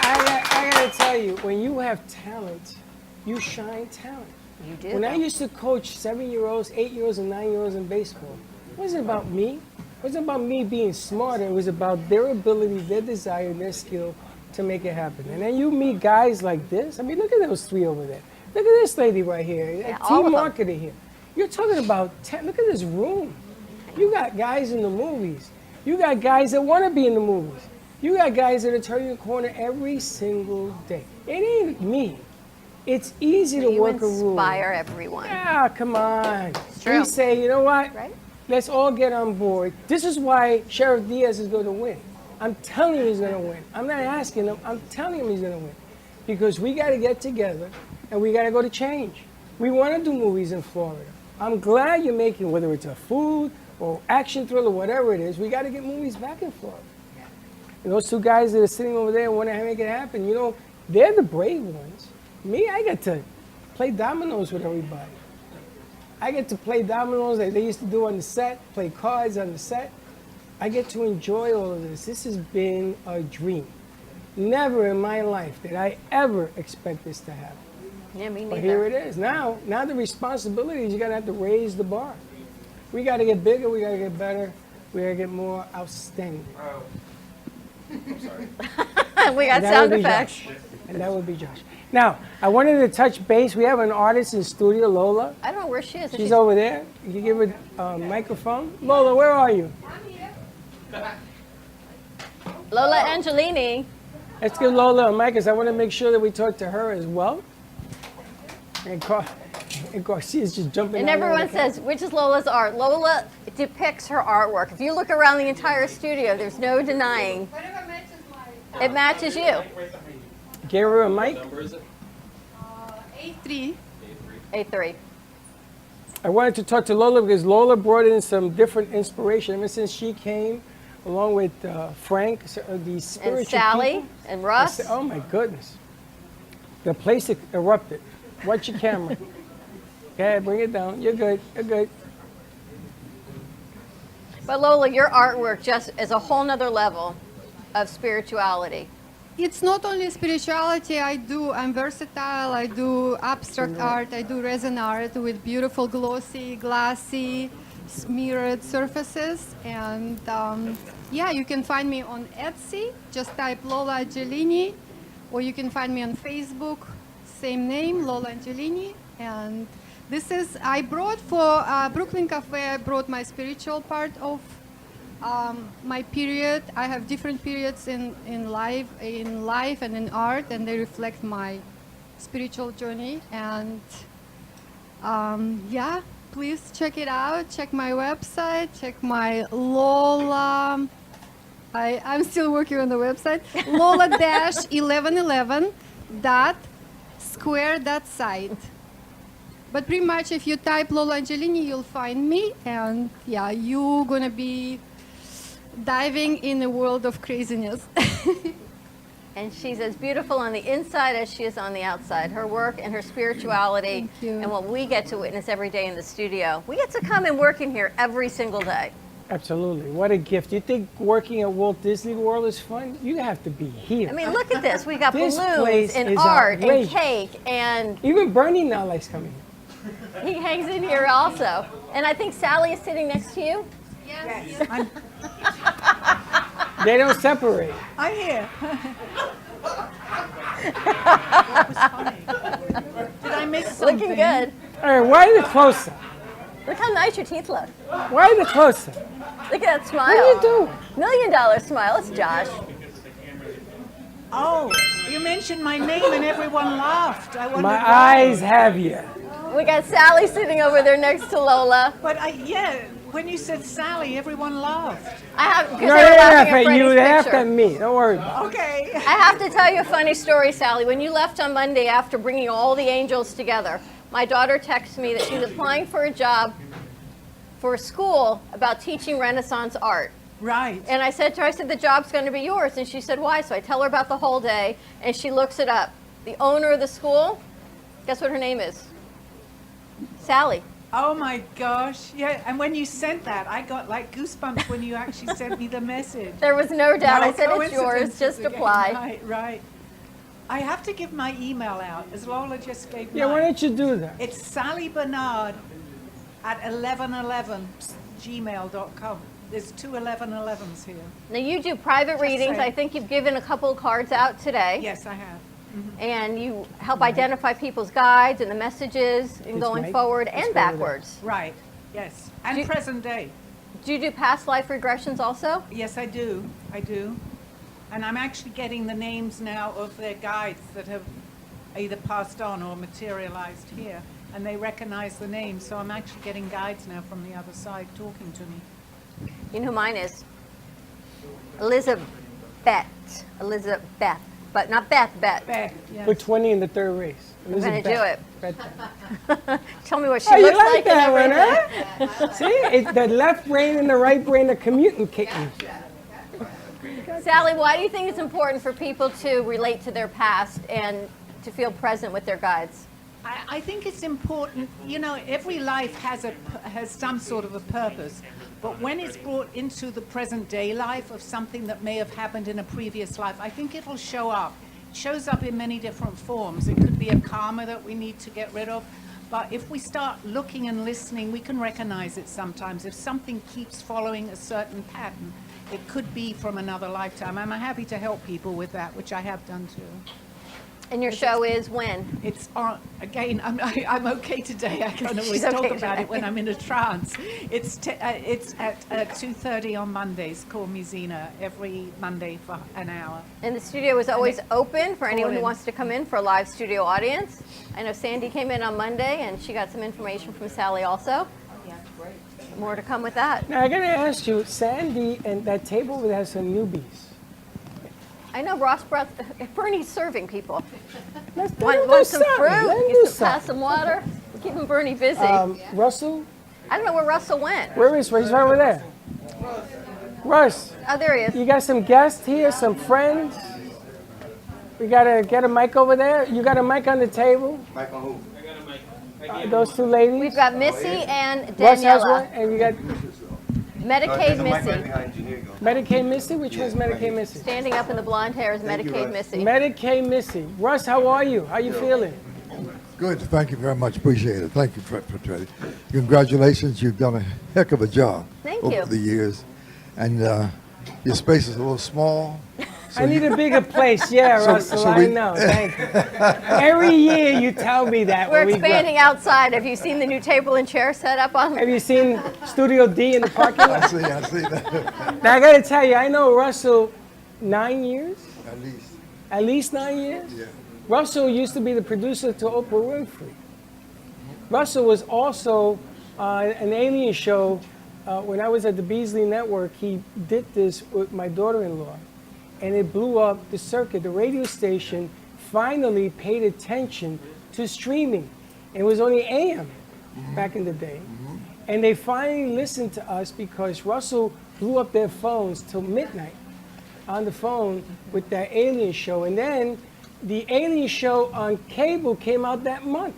I gotta tell you, when you have talent, you shine talent. You do. When I used to coach 7-year-olds, 8-year-olds, and 9-year-olds in baseball, it wasn't about me. It wasn't about me being smarter. It was about their ability, their desire, their skill to make it happen. And then you meet guys like this. I mean, look at those three over there. Look at this lady right here, Yeah, a all team of them. marketer here. You're talking about, look at this room. You got guys in the movies. You got guys that want to be in the movies. You got guys that are turning the corner every single day. It ain't me. It's easy to You work a room. inspire everyone. Yeah, come on. true. We say, you know what? Right? Let's all get on board. This is why Sheriff Diaz is going to win. I'm telling you he's going to win. I'm not asking him. I'm telling him he's going to win. Because we got to get together and we got to go to change. We want to do movies in Florida. I'm glad you're making, whether it's a food or action thriller, whatever it is, we got to get movies back in Florida. And those two guys that are sitting over there want to make it happen, you know, they're the brave ones. Me, I get to play dominoes with everybody. I get to play dominoes like they used to do on the set, play cards on the set. I get to enjoy all of this. This has been a dream. Never in my life did I ever expect this to happen. Yeah, me neither. But here it is. Now the responsibility is you're going to have to raise the bar. We got to get bigger. We got to get better. We got to get more outstanding. I'm sorry. We got And that sound would be effects. Josh. And that would be Josh. Now, I wanted to touch base. We have an artist in studio, Lola. I don't know where she is. She's over there. You can give her a microphone. Lola, where are you? Lola Angelini. Let's give Lola a mic because I want to make sure that we talk to her as well. And Garcia's just jumping And out there everyone on the camera. says, which is Lola's art? Lola depicts her artwork. If you look around the entire studio, there's no denying. It matches you. Give her a mic. A3. A3. I wanted to talk to Lola because Lola brought in some different inspiration ever since she came, along with Frank, these spiritual And Sally people. and Russ. Oh my goodness. The place erupted. Watch your camera. Okay, bring it down. You're good. You're good. But Lola, your artwork just is a whole nother level of spirituality. It's not only spirituality. I'm versatile. I do abstract art. I do resin art with beautiful glossy, glassy, mirrored surfaces. And yeah, you can find me on Etsy. Just type Lola Angelini. Or you can find me on Facebook. Same name, Lola Angelini. And this is, I brought for Brooklyn Cafe, I brought my spiritual part of my period. I have different periods in life and in art, and they reflect my spiritual journey. And yeah, please check it out. Check my website. Check my Lola. I'm still working on the website. Lola-1111.square.site. But pretty much, if you type Lola Angelini, you'll find me. And yeah, you're gonna be diving in a world of craziness. And she's as beautiful on the inside as she is on the outside. Her work and her spirituality and what we get to witness every day in the studio. We get to come and work in here every single day. Absolutely. What a gift. You think working at Walt Disney World is fun? You have to be here. I mean, look at this. We got This balloons place and is art outrageous. and cake, and Even Bernie now likes coming here. he hangs in here also. And I think Sally is sitting next to you. Yes. They don't separate. I'm here. Did I miss something? Looking good. All right, why the closer? Look how nice your teeth look. Why the closer? Look at that smile. What are you doing? $1 million smile. It's Josh. Oh, you mentioned my name and everyone laughed. I wondered My why. eyes have you. We got Sally sitting over there next to Lola. But yeah, when you said Sally, everyone laughed. I have, No, because they they were laugh laughing at at you. Freddie's They laugh picture. at me. Don't worry about it. Okay. I have to tell you a funny story, Sally. When you left on Monday after bringing all the angels together, my daughter texted me that she was applying for a job for a school about teaching Renaissance art. Right. And I said to her, I said, the job's going to be yours. And she said, why? So I tell her about the whole day, and she looks it up. The owner of the school, guess what her name is? Sally. Oh my gosh. Yeah, and when you sent that, I got like goosebumps when you actually sent me the message. There was no doubt. I said, it's yours, coincidences just again. apply. Right, right. I have to give my email out, as Lola just gave Yeah, mine. why don't you do that? It's Sally Bernard at 1111gmail.com. There's two 1111s here. Now you do private Just readings. saying. I think you've given a couple of cards out today. Yes, I have. And you help identify people's guides and the messages and going forward and backwards. Right, yes. And present day. Do you do past life regressions also? Yes, I do. I do. And I'm actually getting the names now of their guides that have either passed on or materialized here. And they recognize the names. So I'm actually getting guides now from the other side talking to me. You know who mine is? Elizabeth. But not Beth, Beth. Yes. Put 20 in the third race. I'm going to do it. Beth. Tell me what she Oh, you looks like like that and one, everything. huh? See, the left brain and the right brain are communicating. Sally, why do you think it's important for people to relate to their past and to feel present with their guides? I think it's important, you know, every life has some sort of a purpose, but when it's brought into the present day life of something that may have happened in a previous life, I think it'll show up. It shows up in many different forms. It could be a karma that we need to get rid of, but if we start looking and listening, we can recognize it sometimes. If something keeps following a certain pattern, it could be from another lifetime. I'm happy to help people with that, which I have done too. And your show is when? It's on, again, I'm okay today. I can always She's talk okay about today. it when I'm in a trance. It's at 2:30 on Mondays. Call me Zena every Monday for an hour. And the studio is always open for anyone who in. wants to come in for a live studio audience. I know Sandy came in on Monday and she got some information from Sally also. Yeah, great. More to come with that. Now, I got to ask you, Sandy and that table over there has some newbies. I know Ross brought, Bernie's serving people. Let him Want do some something. fruit? Let him You do some, pass something. some water? We're keeping Bernie busy. Russell? I don't know where Russell went. Where is Russ? He's right over there. Russ. Oh, there he is. You got some guests here, some friends? We got to get a mic over there. You got a mic on the table? Mic on who? Those two ladies? We've got Missy and Russ has one, Daniela. and you got Medicaid Missy. Medicaid Missy? Which one's Medicaid Missy? Standing up in the blonde hair is Medicaid Missy. Medicaid Missy. Russ, how are you? How you feeling? Good. Thank you very much. Appreciate it. Thank you, Fred. Congratulations. You've done a heck of a job Thank over you. the years. And your space is a little small. So I need a bigger place. Yeah, So- Russell, so I we- know. Thank you. Every year you tell me that. We're when we go. expanding outside. Have you seen the new table and chair set up on? Have you seen Studio D in the parking lot? I see that. Now, I got to tell you, I know Russell 9 years. At least. At least 9 years? Yeah. Russell used to be the producer to Oprah Winfrey. Russell was also on an alien show when I was at the Beasley Network. He did this with my daughter-in-law, and it blew up the circuit. The radio station finally paid attention to streaming. It was only AM back in the day. And they finally listened to us because Russell blew up their phones till midnight on the phone with that alien show. And then the alien show on cable came out that month.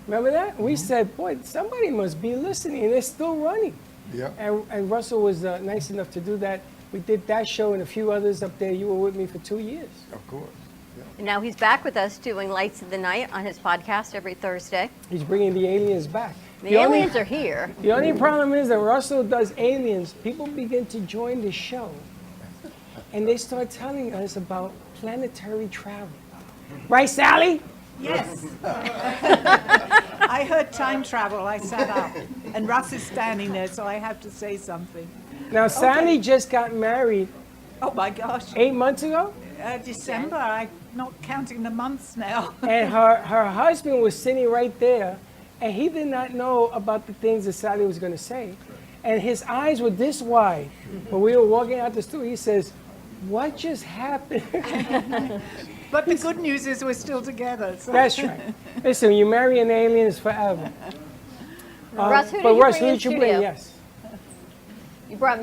Remember that? We said, boy, somebody must be listening, and they're still running. Yeah. And Russell was nice enough to do that. We did that show and a few others up there. You were with me for 2 years. Of course. And now he's back with us doing Lights of the Night on his podcast every Thursday. He's bringing the aliens back. The aliens are here. The only problem is that Russell does aliens. People begin to join the show, and they start telling us about planetary travel. Right, Sally? Yes. I heard time travel. I sat up. And Russ is standing there, so I have to say something. Now, Sally Okay. just got married. Oh, my gosh. 8 months ago? December. I'm not counting the months now. And her husband was sitting right there, and he did not know about the things that Sally was going to say. And his eyes were this wide. When we were walking out the studio, he says, "What just happened?" But the good news is we're still together. So. That's right. Listen, you marry an alien, it's forever. Russ, who did but you Russ, bring in who did you studio? bring? Yes. You brought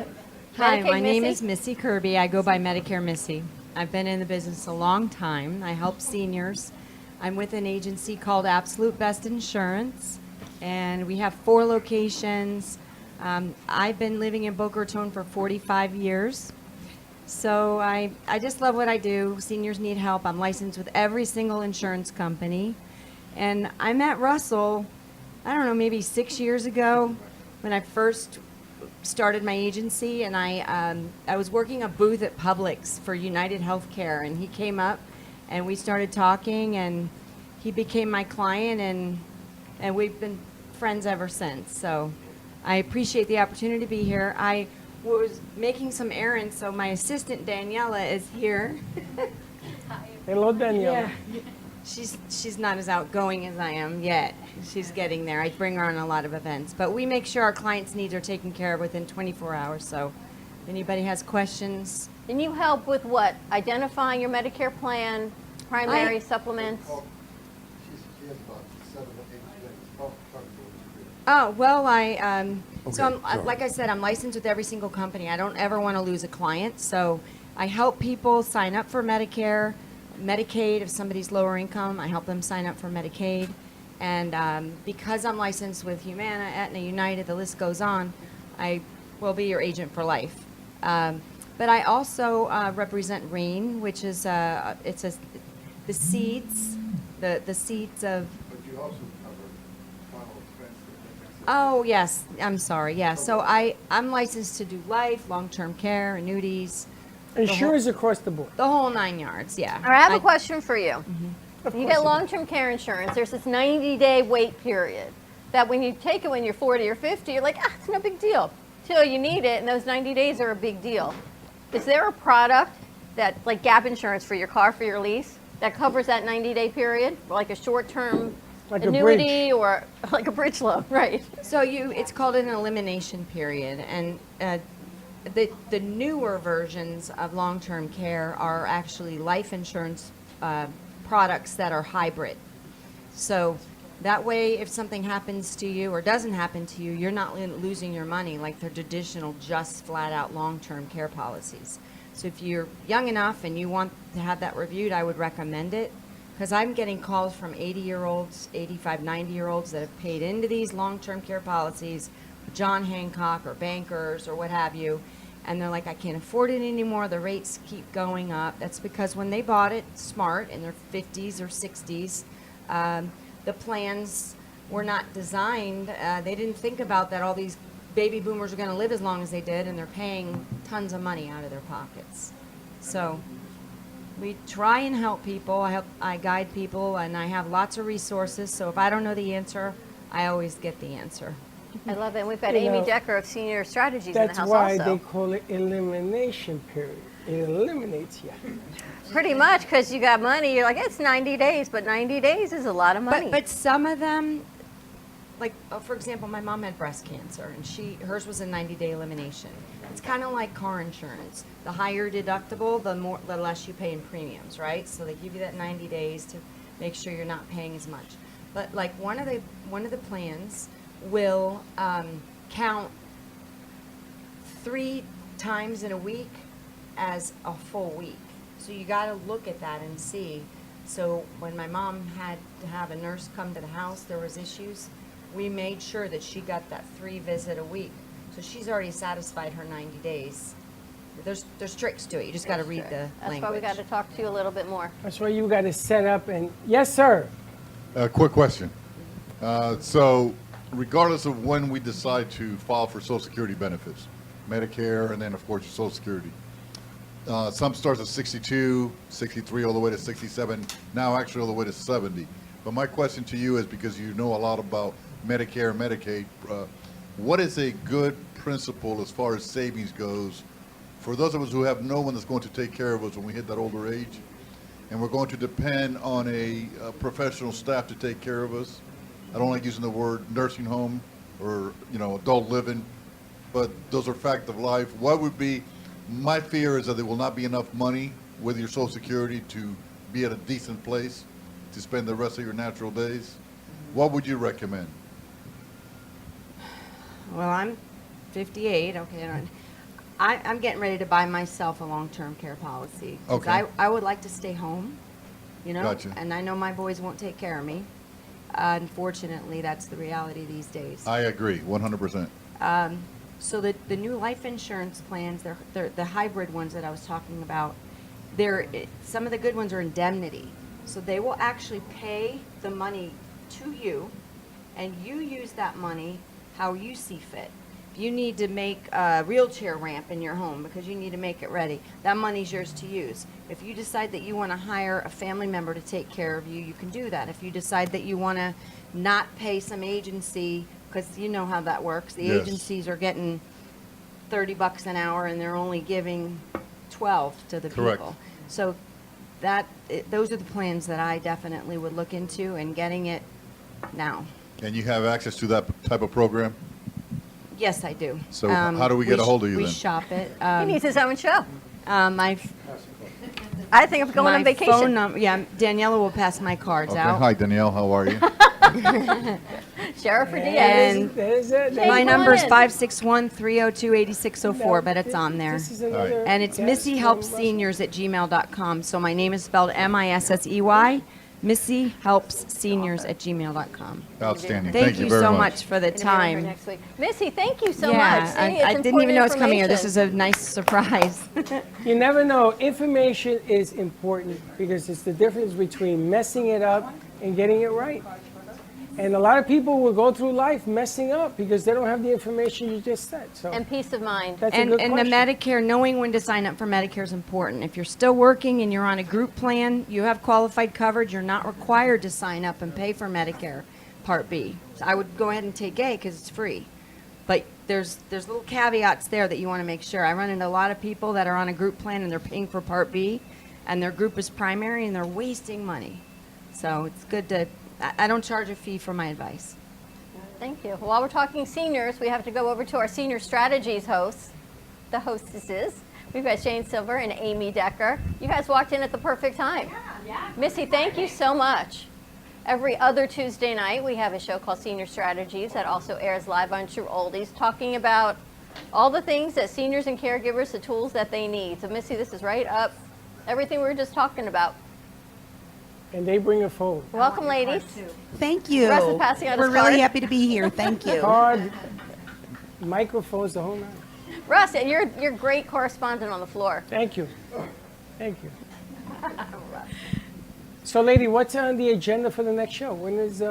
Hi, Medicaid my name Missy? is Missy Kirby. I go by Medicare Missy. I've been in the business a long time. I help seniors. I'm with an agency called Absolute Best Insurance, and we have 4 locations. I've been living in Boca Raton for 45 years. So I just love what I do. Seniors need help. I'm licensed with every single insurance company. And I met Russell, I don't know, maybe 6 years ago when I first started my agency, and I was working a booth at Publix for United Healthcare, and he came up and we started talking, and he became my client, and we've been friends ever since. So I appreciate the opportunity to be here. I was making some errands, so my assistant Daniela is here. Hello, Daniela. Yeah. She's not as outgoing as I am yet. She's getting there. I bring her on a lot of events, but we make sure our clients' needs are taken care of within 24 hours. So if anybody has questions. And you help with what? Identifying your Medicare plan, primary supplements? Oh, well, so Okay, sorry. like I said, I'm licensed with every single company. I don't ever want to lose a client. So I help people sign up for Medicare, Medicaid. If somebody's lower income, I help them sign up for Medicaid. And because I'm licensed with Humana, Aetna, United, the list goes on, I will be your agent for life. But I also represent RAIN, which is the seeds, the seeds of. But you also cover final expense. Oh yes, I'm sorry. Yeah, so I'm licensed to do life, long-term care, annuities. Insurance across the board. The whole 9 yards. Yeah. All right, I have a question for you. Of You course get it long-term care insurance. There's this 90-day wait period that when you take it when you're 40 or 50, you're like, it's no big deal. Till you need it, and those 90 days are a big deal. Is there a product that, like gap insurance for your car, for your lease, that covers that 90-day period, like a short-term Like a annuity or like a bridge loan, right? So it's called an elimination period, and the newer versions of long-term care are actually life insurance products that are hybrid. So that way, if something happens to you or doesn't happen to you, you're not losing your money like the traditional just flat-out long-term care policies. So if you're young enough and you want to have that reviewed, I would recommend it. Because I'm getting calls from 80-year-olds, 85, 90-year-olds that have paid into these long-term care policies, John Hancock or bankers or what have you, and they're like, I can't afford it anymore. The rates keep going up. That's because when they bought it smart in their 50s or 60s, the plans were not designed. They didn't think about that all these baby boomers are going to live as long as they did, and they're paying tons of money out of their pockets. So we try and help people. I guide people, and I have lots of resources. So if I don't know the answer, I always get the answer. I love it. And we've got You Amy know, Decker of Senior Strategies in the That's house why also. they call it elimination period. It eliminates you. Pretty much, because you got money. You're like, it's 90 days, but 90 days is a lot of money. But some of them, like for example, my mom had breast cancer, and hers was a 90-day elimination. It's kind of like car insurance. The higher deductible, the less you pay in premiums, right? So they give you that 90 days to make sure you're not paying as much. But like one of the plans will count 3 times in a week as a full week. So you got to look at that and see. So when my mom had to have a nurse come to the house, there was issues. We made sure that she got that 3 visit a week. So she's already satisfied her 90 days. There's tricks to it. You just got to read the That's language. why we got to talk to you a little bit more. That's why you got to set up and, yes, sir. Quick question. So regardless of when we decide to file for Social Security benefits, Medicare, and then of course your Social Security, some starts at 62, 63, all the way to 67, now actually all the way to 70. But my question to you is, because you know a lot about Medicare and Medicaid, what is a good principle as far as savings goes for those of us who have no one that's going to take care of us when we hit that older age, and we're going to depend on a professional staff to take care of us? I don't like using the word nursing home or adult living, but those are fact of life. What would be my fear is that there will not be enough money with your Social Security to be at a decent place to spend the rest of your natural days. What would you recommend? Well, I'm 58. Okay, I'm getting ready to buy myself a long-term care policy. 'Cause Okay. I would like to stay home, you know. Gotcha. And I know my boys won't take care of me. Unfortunately, that's the reality these days. I agree, 100%. So the new life insurance plans, they're the hybrid ones that I was talking about. Some of the good ones are indemnity. So they will actually pay the money to you, and you use that money how you see fit. If you need to make a wheelchair ramp in your home because you need to make it ready, that money's yours to use. If you decide that you want to hire a family member to take care of you, you can do that. If you decide that you want to not pay some agency, because you know how that works, the Yes. agencies are getting $30 an hour and they're only giving 12 to the Correct. people. So those are the plans that I definitely would look into and getting it now. And you have access to that type of program? Yes, I do. So how do we get a hold of you we then? shop it. He needs his own show. My I think I'm going on vacation. phone number, yeah, Daniela will pass my cards Okay. out. Hi, Danielle. How are you? Sheriff for And Diaz. There's it. my Hey, number is come on in. 561-302-8604, but it's on there. This is another And it's guest from missyhelpsseniors@gmail.com. So my name is spelled MISSEY, missyhelpsseniors@gmail.com. Outstanding. Thank you very so much. much for the Gonna be on her time. next week. Missy, thank you so Yeah, much. See, it's I didn't even know it was coming here. This important is a nice surprise. You never know. Information is important because it's the difference between messing it up and getting it right. And a lot of people will go through life messing up because they don't have the information you just said. So And peace of mind. that's a And good the question. Medicare, knowing when to sign up for Medicare is important. If you're still working and you're on a group plan, you have qualified coverage, you're not required to sign up and pay for Medicare Part B. So I would go ahead and take A because it's free. But there's little caveats there that you want to make sure. I run into a lot of people that are on a group plan and they're paying for Part B, and their group is primary and they're wasting money. So it's good to, I don't charge a fee for my advice. Thank you. While we're talking seniors, we have to go over to our senior strategies hosts, the hostesses. We've got Shane Silver and Amy Decker. You guys walked in at the perfect time. Yeah. Missy, thank you so much. Every other Tuesday night, we have a show called Senior Strategies that also airs live on True Oldies, talking about all the things that seniors and caregivers, the tools that they need. So Missy, this is right up everything we were just talking about. And they bring a phone. Welcome, ladies. Thank you. Russ is passing out his We're really card. happy to be here. Thank you. Card, microphones, the whole nine. Russ, and you're great correspondent on the floor. Thank you. Thank you. So, lady, what's on the agenda for the next show? When is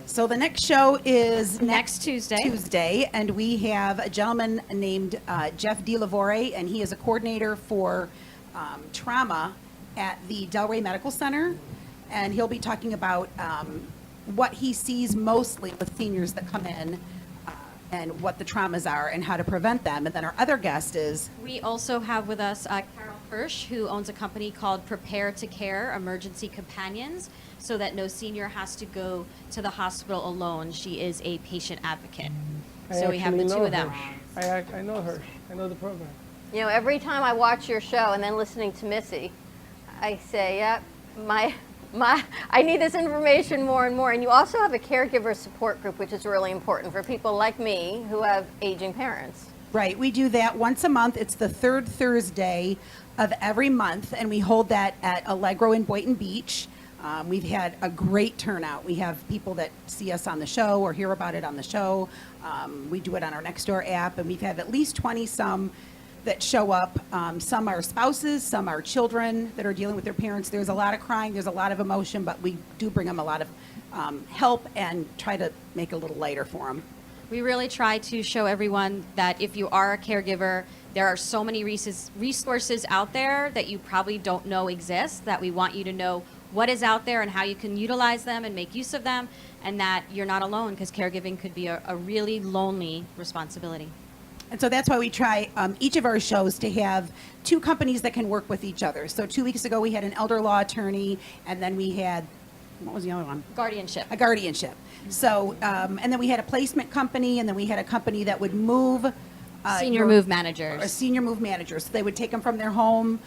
So the next show is Next Tuesday. Tuesday, and we have a gentleman named Jeff DeLavore, and he is a coordinator for trauma at the Delray Medical Center, and he'll be talking about what he sees mostly with seniors that come in and what the traumas are and how to prevent them. And then our other guest is We also have with us Carol Hirsch, who owns a company called Prepare to Care Emergency Companions, so that no senior has to go to the hospital alone. She is a patient advocate. So we have the two of them. I know her. I know the program. You know, every time I watch your show and then listening to Missy, I say, yeah, I need this information more and more. And you also have a caregiver support group, which is really important for people like me who have aging parents. Right, we do that once a month. It's the third Thursday of every month, and we hold that at Allegro in Boynton Beach. We've had a great turnout. We have people that see us on the show or hear about it on the show. We do it on our Nextdoor app, and we've had at least 20-some that show up. Some are spouses, some are children that are dealing with their parents. There's a lot of crying, there's a lot of emotion, but we do bring them a lot of help and try to make it a little lighter for them. We really try to show everyone that if you are a caregiver, there are so many resources out there that you probably don't know exist, that we want you to know what is out there and how you can utilize them and make use of them, and that you're not alone, because caregiving could be a really lonely responsibility. And so that's why we try each of our shows to have two companies that can work with each other. So 2 weeks ago we had an elder law attorney, and then we had, what was the other one? Guardianship. A guardianship. So, and then we had a placement company, and then we had a company that would move Senior move managers. Or senior move managers. So they would take them from their home.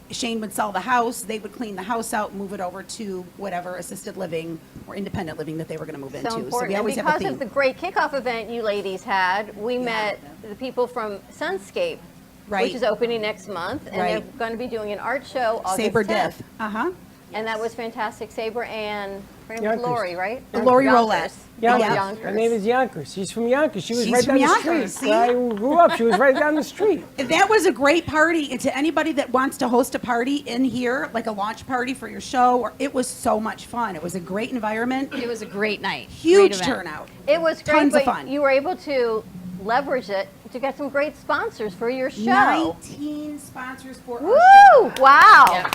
Shane would sell the house. They would clean the house out, move it over to whatever assisted living or independent living that they were going to move into. So So important. we always and have a because theme. of the great kickoff event you ladies had, we met the people from Sunscape, Right. which is opening next month, and Right. they're going to be doing an art show August Saber 10th. Death. And that was fantastic. Saber and her name was Yonkers. Lori, right? Lori Yonkers. Roulette. Yonkers. Her name is Yonkers. She's from Yonkers. She was She's right from down the Yonkers, street. see? Where I grew up. She was right down the street. That was a great party. And to anybody that wants to host a party in here, like a launch party for your show, or it was so much fun. It was a great environment. It was a great night. Huge Great event. turnout. It was great, Tons but of fun. you were able to leverage it to get some great sponsors for your show. 19 sponsors for our Woo! show. Wow.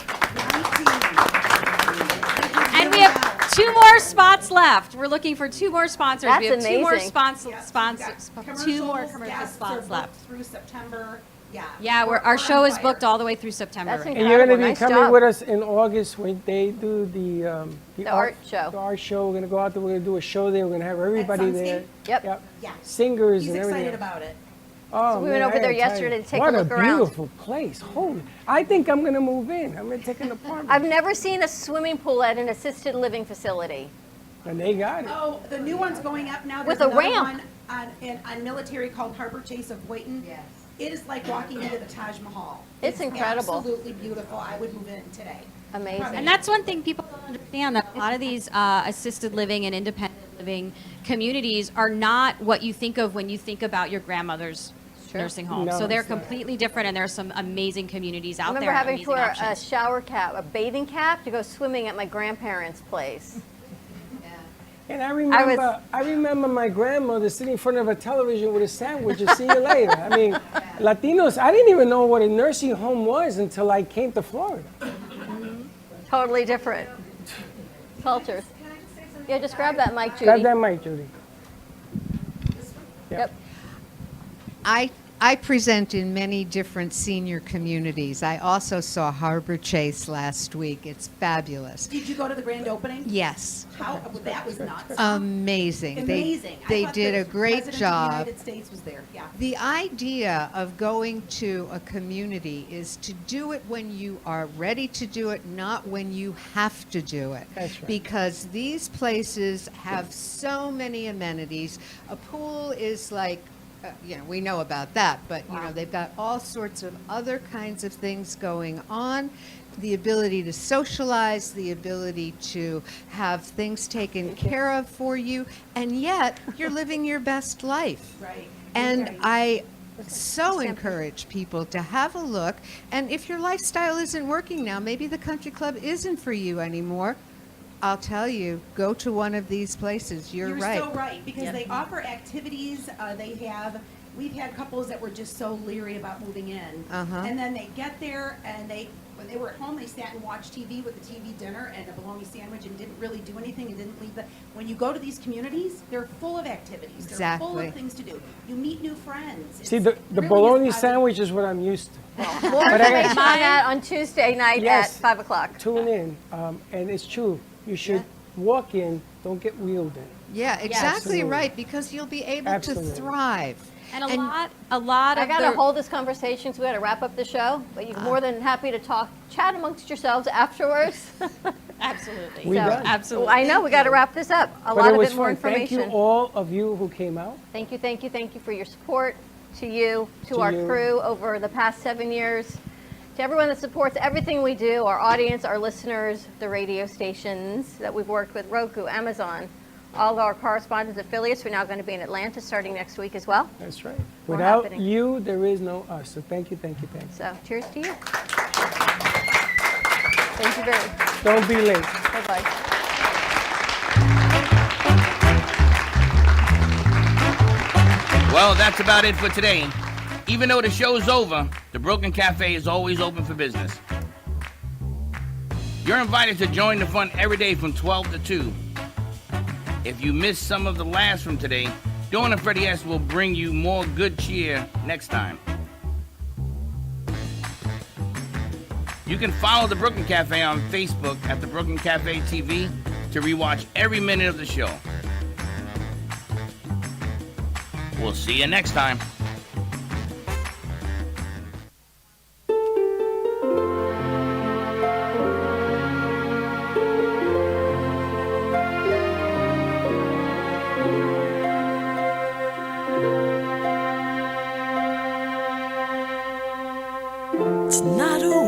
And we have 2 more spots left. We're looking for 2 more sponsors. That's we have 2 more amazing. sponsors. 2 more Commercials, commercial guests are spots booked left. through September. Yeah. Yeah, our show is booked all the way through September. That's right And you're going to be Nice coming job. with us in August when they do the art show. The art show. We're going to go out there. We're going to do a show there. We're going to have everybody there. Yep. Yeah. Singers He's and everything. excited about it. Oh, So we man, went over I there gotta tell yesterday you, to take a what look around. What a beautiful place. Holy. I think I'm going to move in. I'm going to take an apartment. I've never seen a swimming pool at an assisted living facility. And they got it. Oh, the new one's going up now. With There's a another ramp. one on military called Harbor Chase of Boynton. Yes. It is like walking into the Taj Mahal. It's incredible. Absolutely beautiful. I would move in today. Amazing. And that's one thing people don't understand, that a lot of these assisted living and independent living communities are not what you think of when you think about your grandmother's nursing home. No, So they're it's not. completely different, and there's some amazing communities I out remember there. having to amazing wear options. a shower cap, a bathing cap, to go swimming at my grandparents' place. And I remember my grandmother sitting in front of a television with a sandwich and see you later. I mean, Latinos, I didn't even know what a nursing home was until I came to Florida. Totally different cultures. Yeah, just grab that mic, Judy. Grab that mic, Judy. Yep. I present in many different senior communities. I also saw Harbor Chase last week. It's fabulous. Did you go to the grand opening? Yes. How? That was nuts. Amazing. Amazing. I They thought did the a great President job. of the United States was there. Yeah. The idea of going to a community is to do it when you are ready to do it, not when you have to do it. That's right. Because these places have so many amenities. A pool is like, we know about that, but they've got all sorts of other kinds of things going on. The ability to socialize, the ability to have things taken care of for you, and yet you're living your best life. Right. And I so encourage people to have a look. And if your lifestyle isn't working now, maybe the country club isn't for you anymore. I'll tell you, go to one of these places. You're right. So right, because they offer activities. We've had couples that were just so leery about moving in, and then they get there and when they were at home, they sat and watched TV with a TV dinner and a bologna sandwich and didn't really do anything and didn't leave. When you go to these communities, they're full of activities. They're full Exactly. of things to do. You meet new friends. See, It's the really bologna is- sandwich is what I'm used to. More But I information got- on that on Tuesday night Yes. at 5 o'clock. Tune in. And it's true. You should walk in, don't get wheeled in. Yeah, exactly Absolutely. right, because you'll be able Absolutely. to thrive. And a lot I of got the to hold this conversation, so we got to wrap up the show. But you're more than happy to chat amongst yourselves afterwards. Absolutely. We done. Absolutely. I know we got to wrap this up. A But lot it of was it more fun. Thank information. you, all of you who came out. Thank you for your support. To you, to our you. crew over the past 7 years, to everyone that supports everything we do, our audience, our listeners, the radio stations that we've worked with, Roku, Amazon, all of our correspondents, affiliates. We're now going to be in Atlanta starting next week as well. That's right. More Without happening. you, there is no us. So thank you. So cheers to you. Thank you very much. Don't be late. Bye-bye. Well, that's about it for today. Even though the show's over, the Broken Cafe is always open for business. You're invited to join the fun every day from 12 to 2. If you missed some of the laughs from today, Dawn and Freddie S. will bring you more good cheer next time. You can follow the Brooklyn Cafe on Facebook at the Brooklyn Cafe TV to rewatch every minute of the show. We'll see you next time.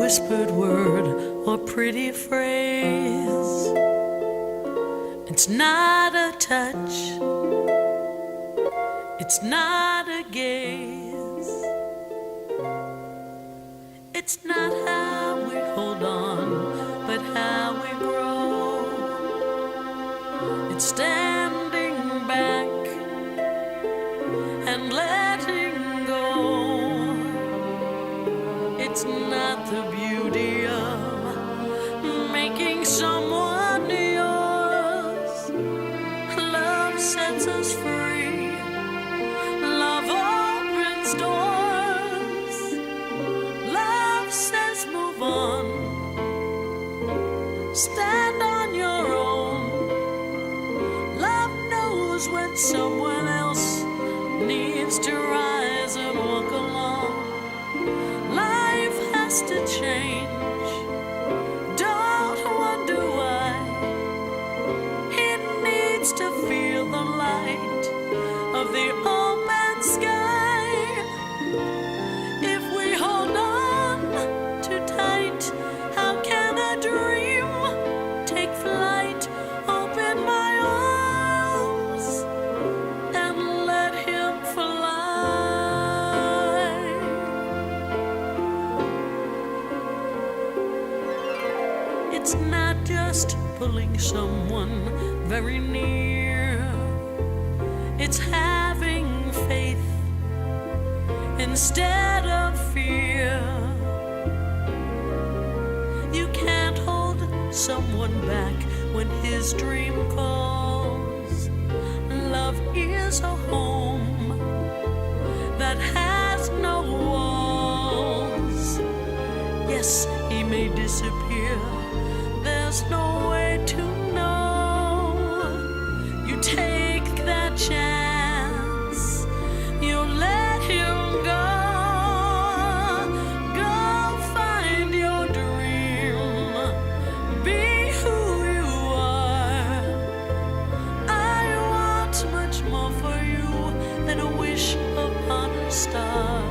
whispered word or pretty phrase. It's not a touch. It's not a gaze. It's not how we hold on, but how we grow. It's standing back and letting go. It's not the beauty of making someone yours. Love sets us free. Love opens doors. Love says move on. Stand on your own. Love knows when someone else needs to rise and walk along. Life has to change. Don't wonder why. It needs to feel the light of the open sky. If we hold on too tight, how can a dream take flight? Open my arms and let him fly. It's not just pulling someone very near. It's having faith instead of fear. You can't hold someone back when his dream calls. Love is a home that has no walls. Yes, he may disappear. There's no way to know. You take that chance. You let him go. Go find your dream. Be who you are. I want much more for you than a wish upon a star.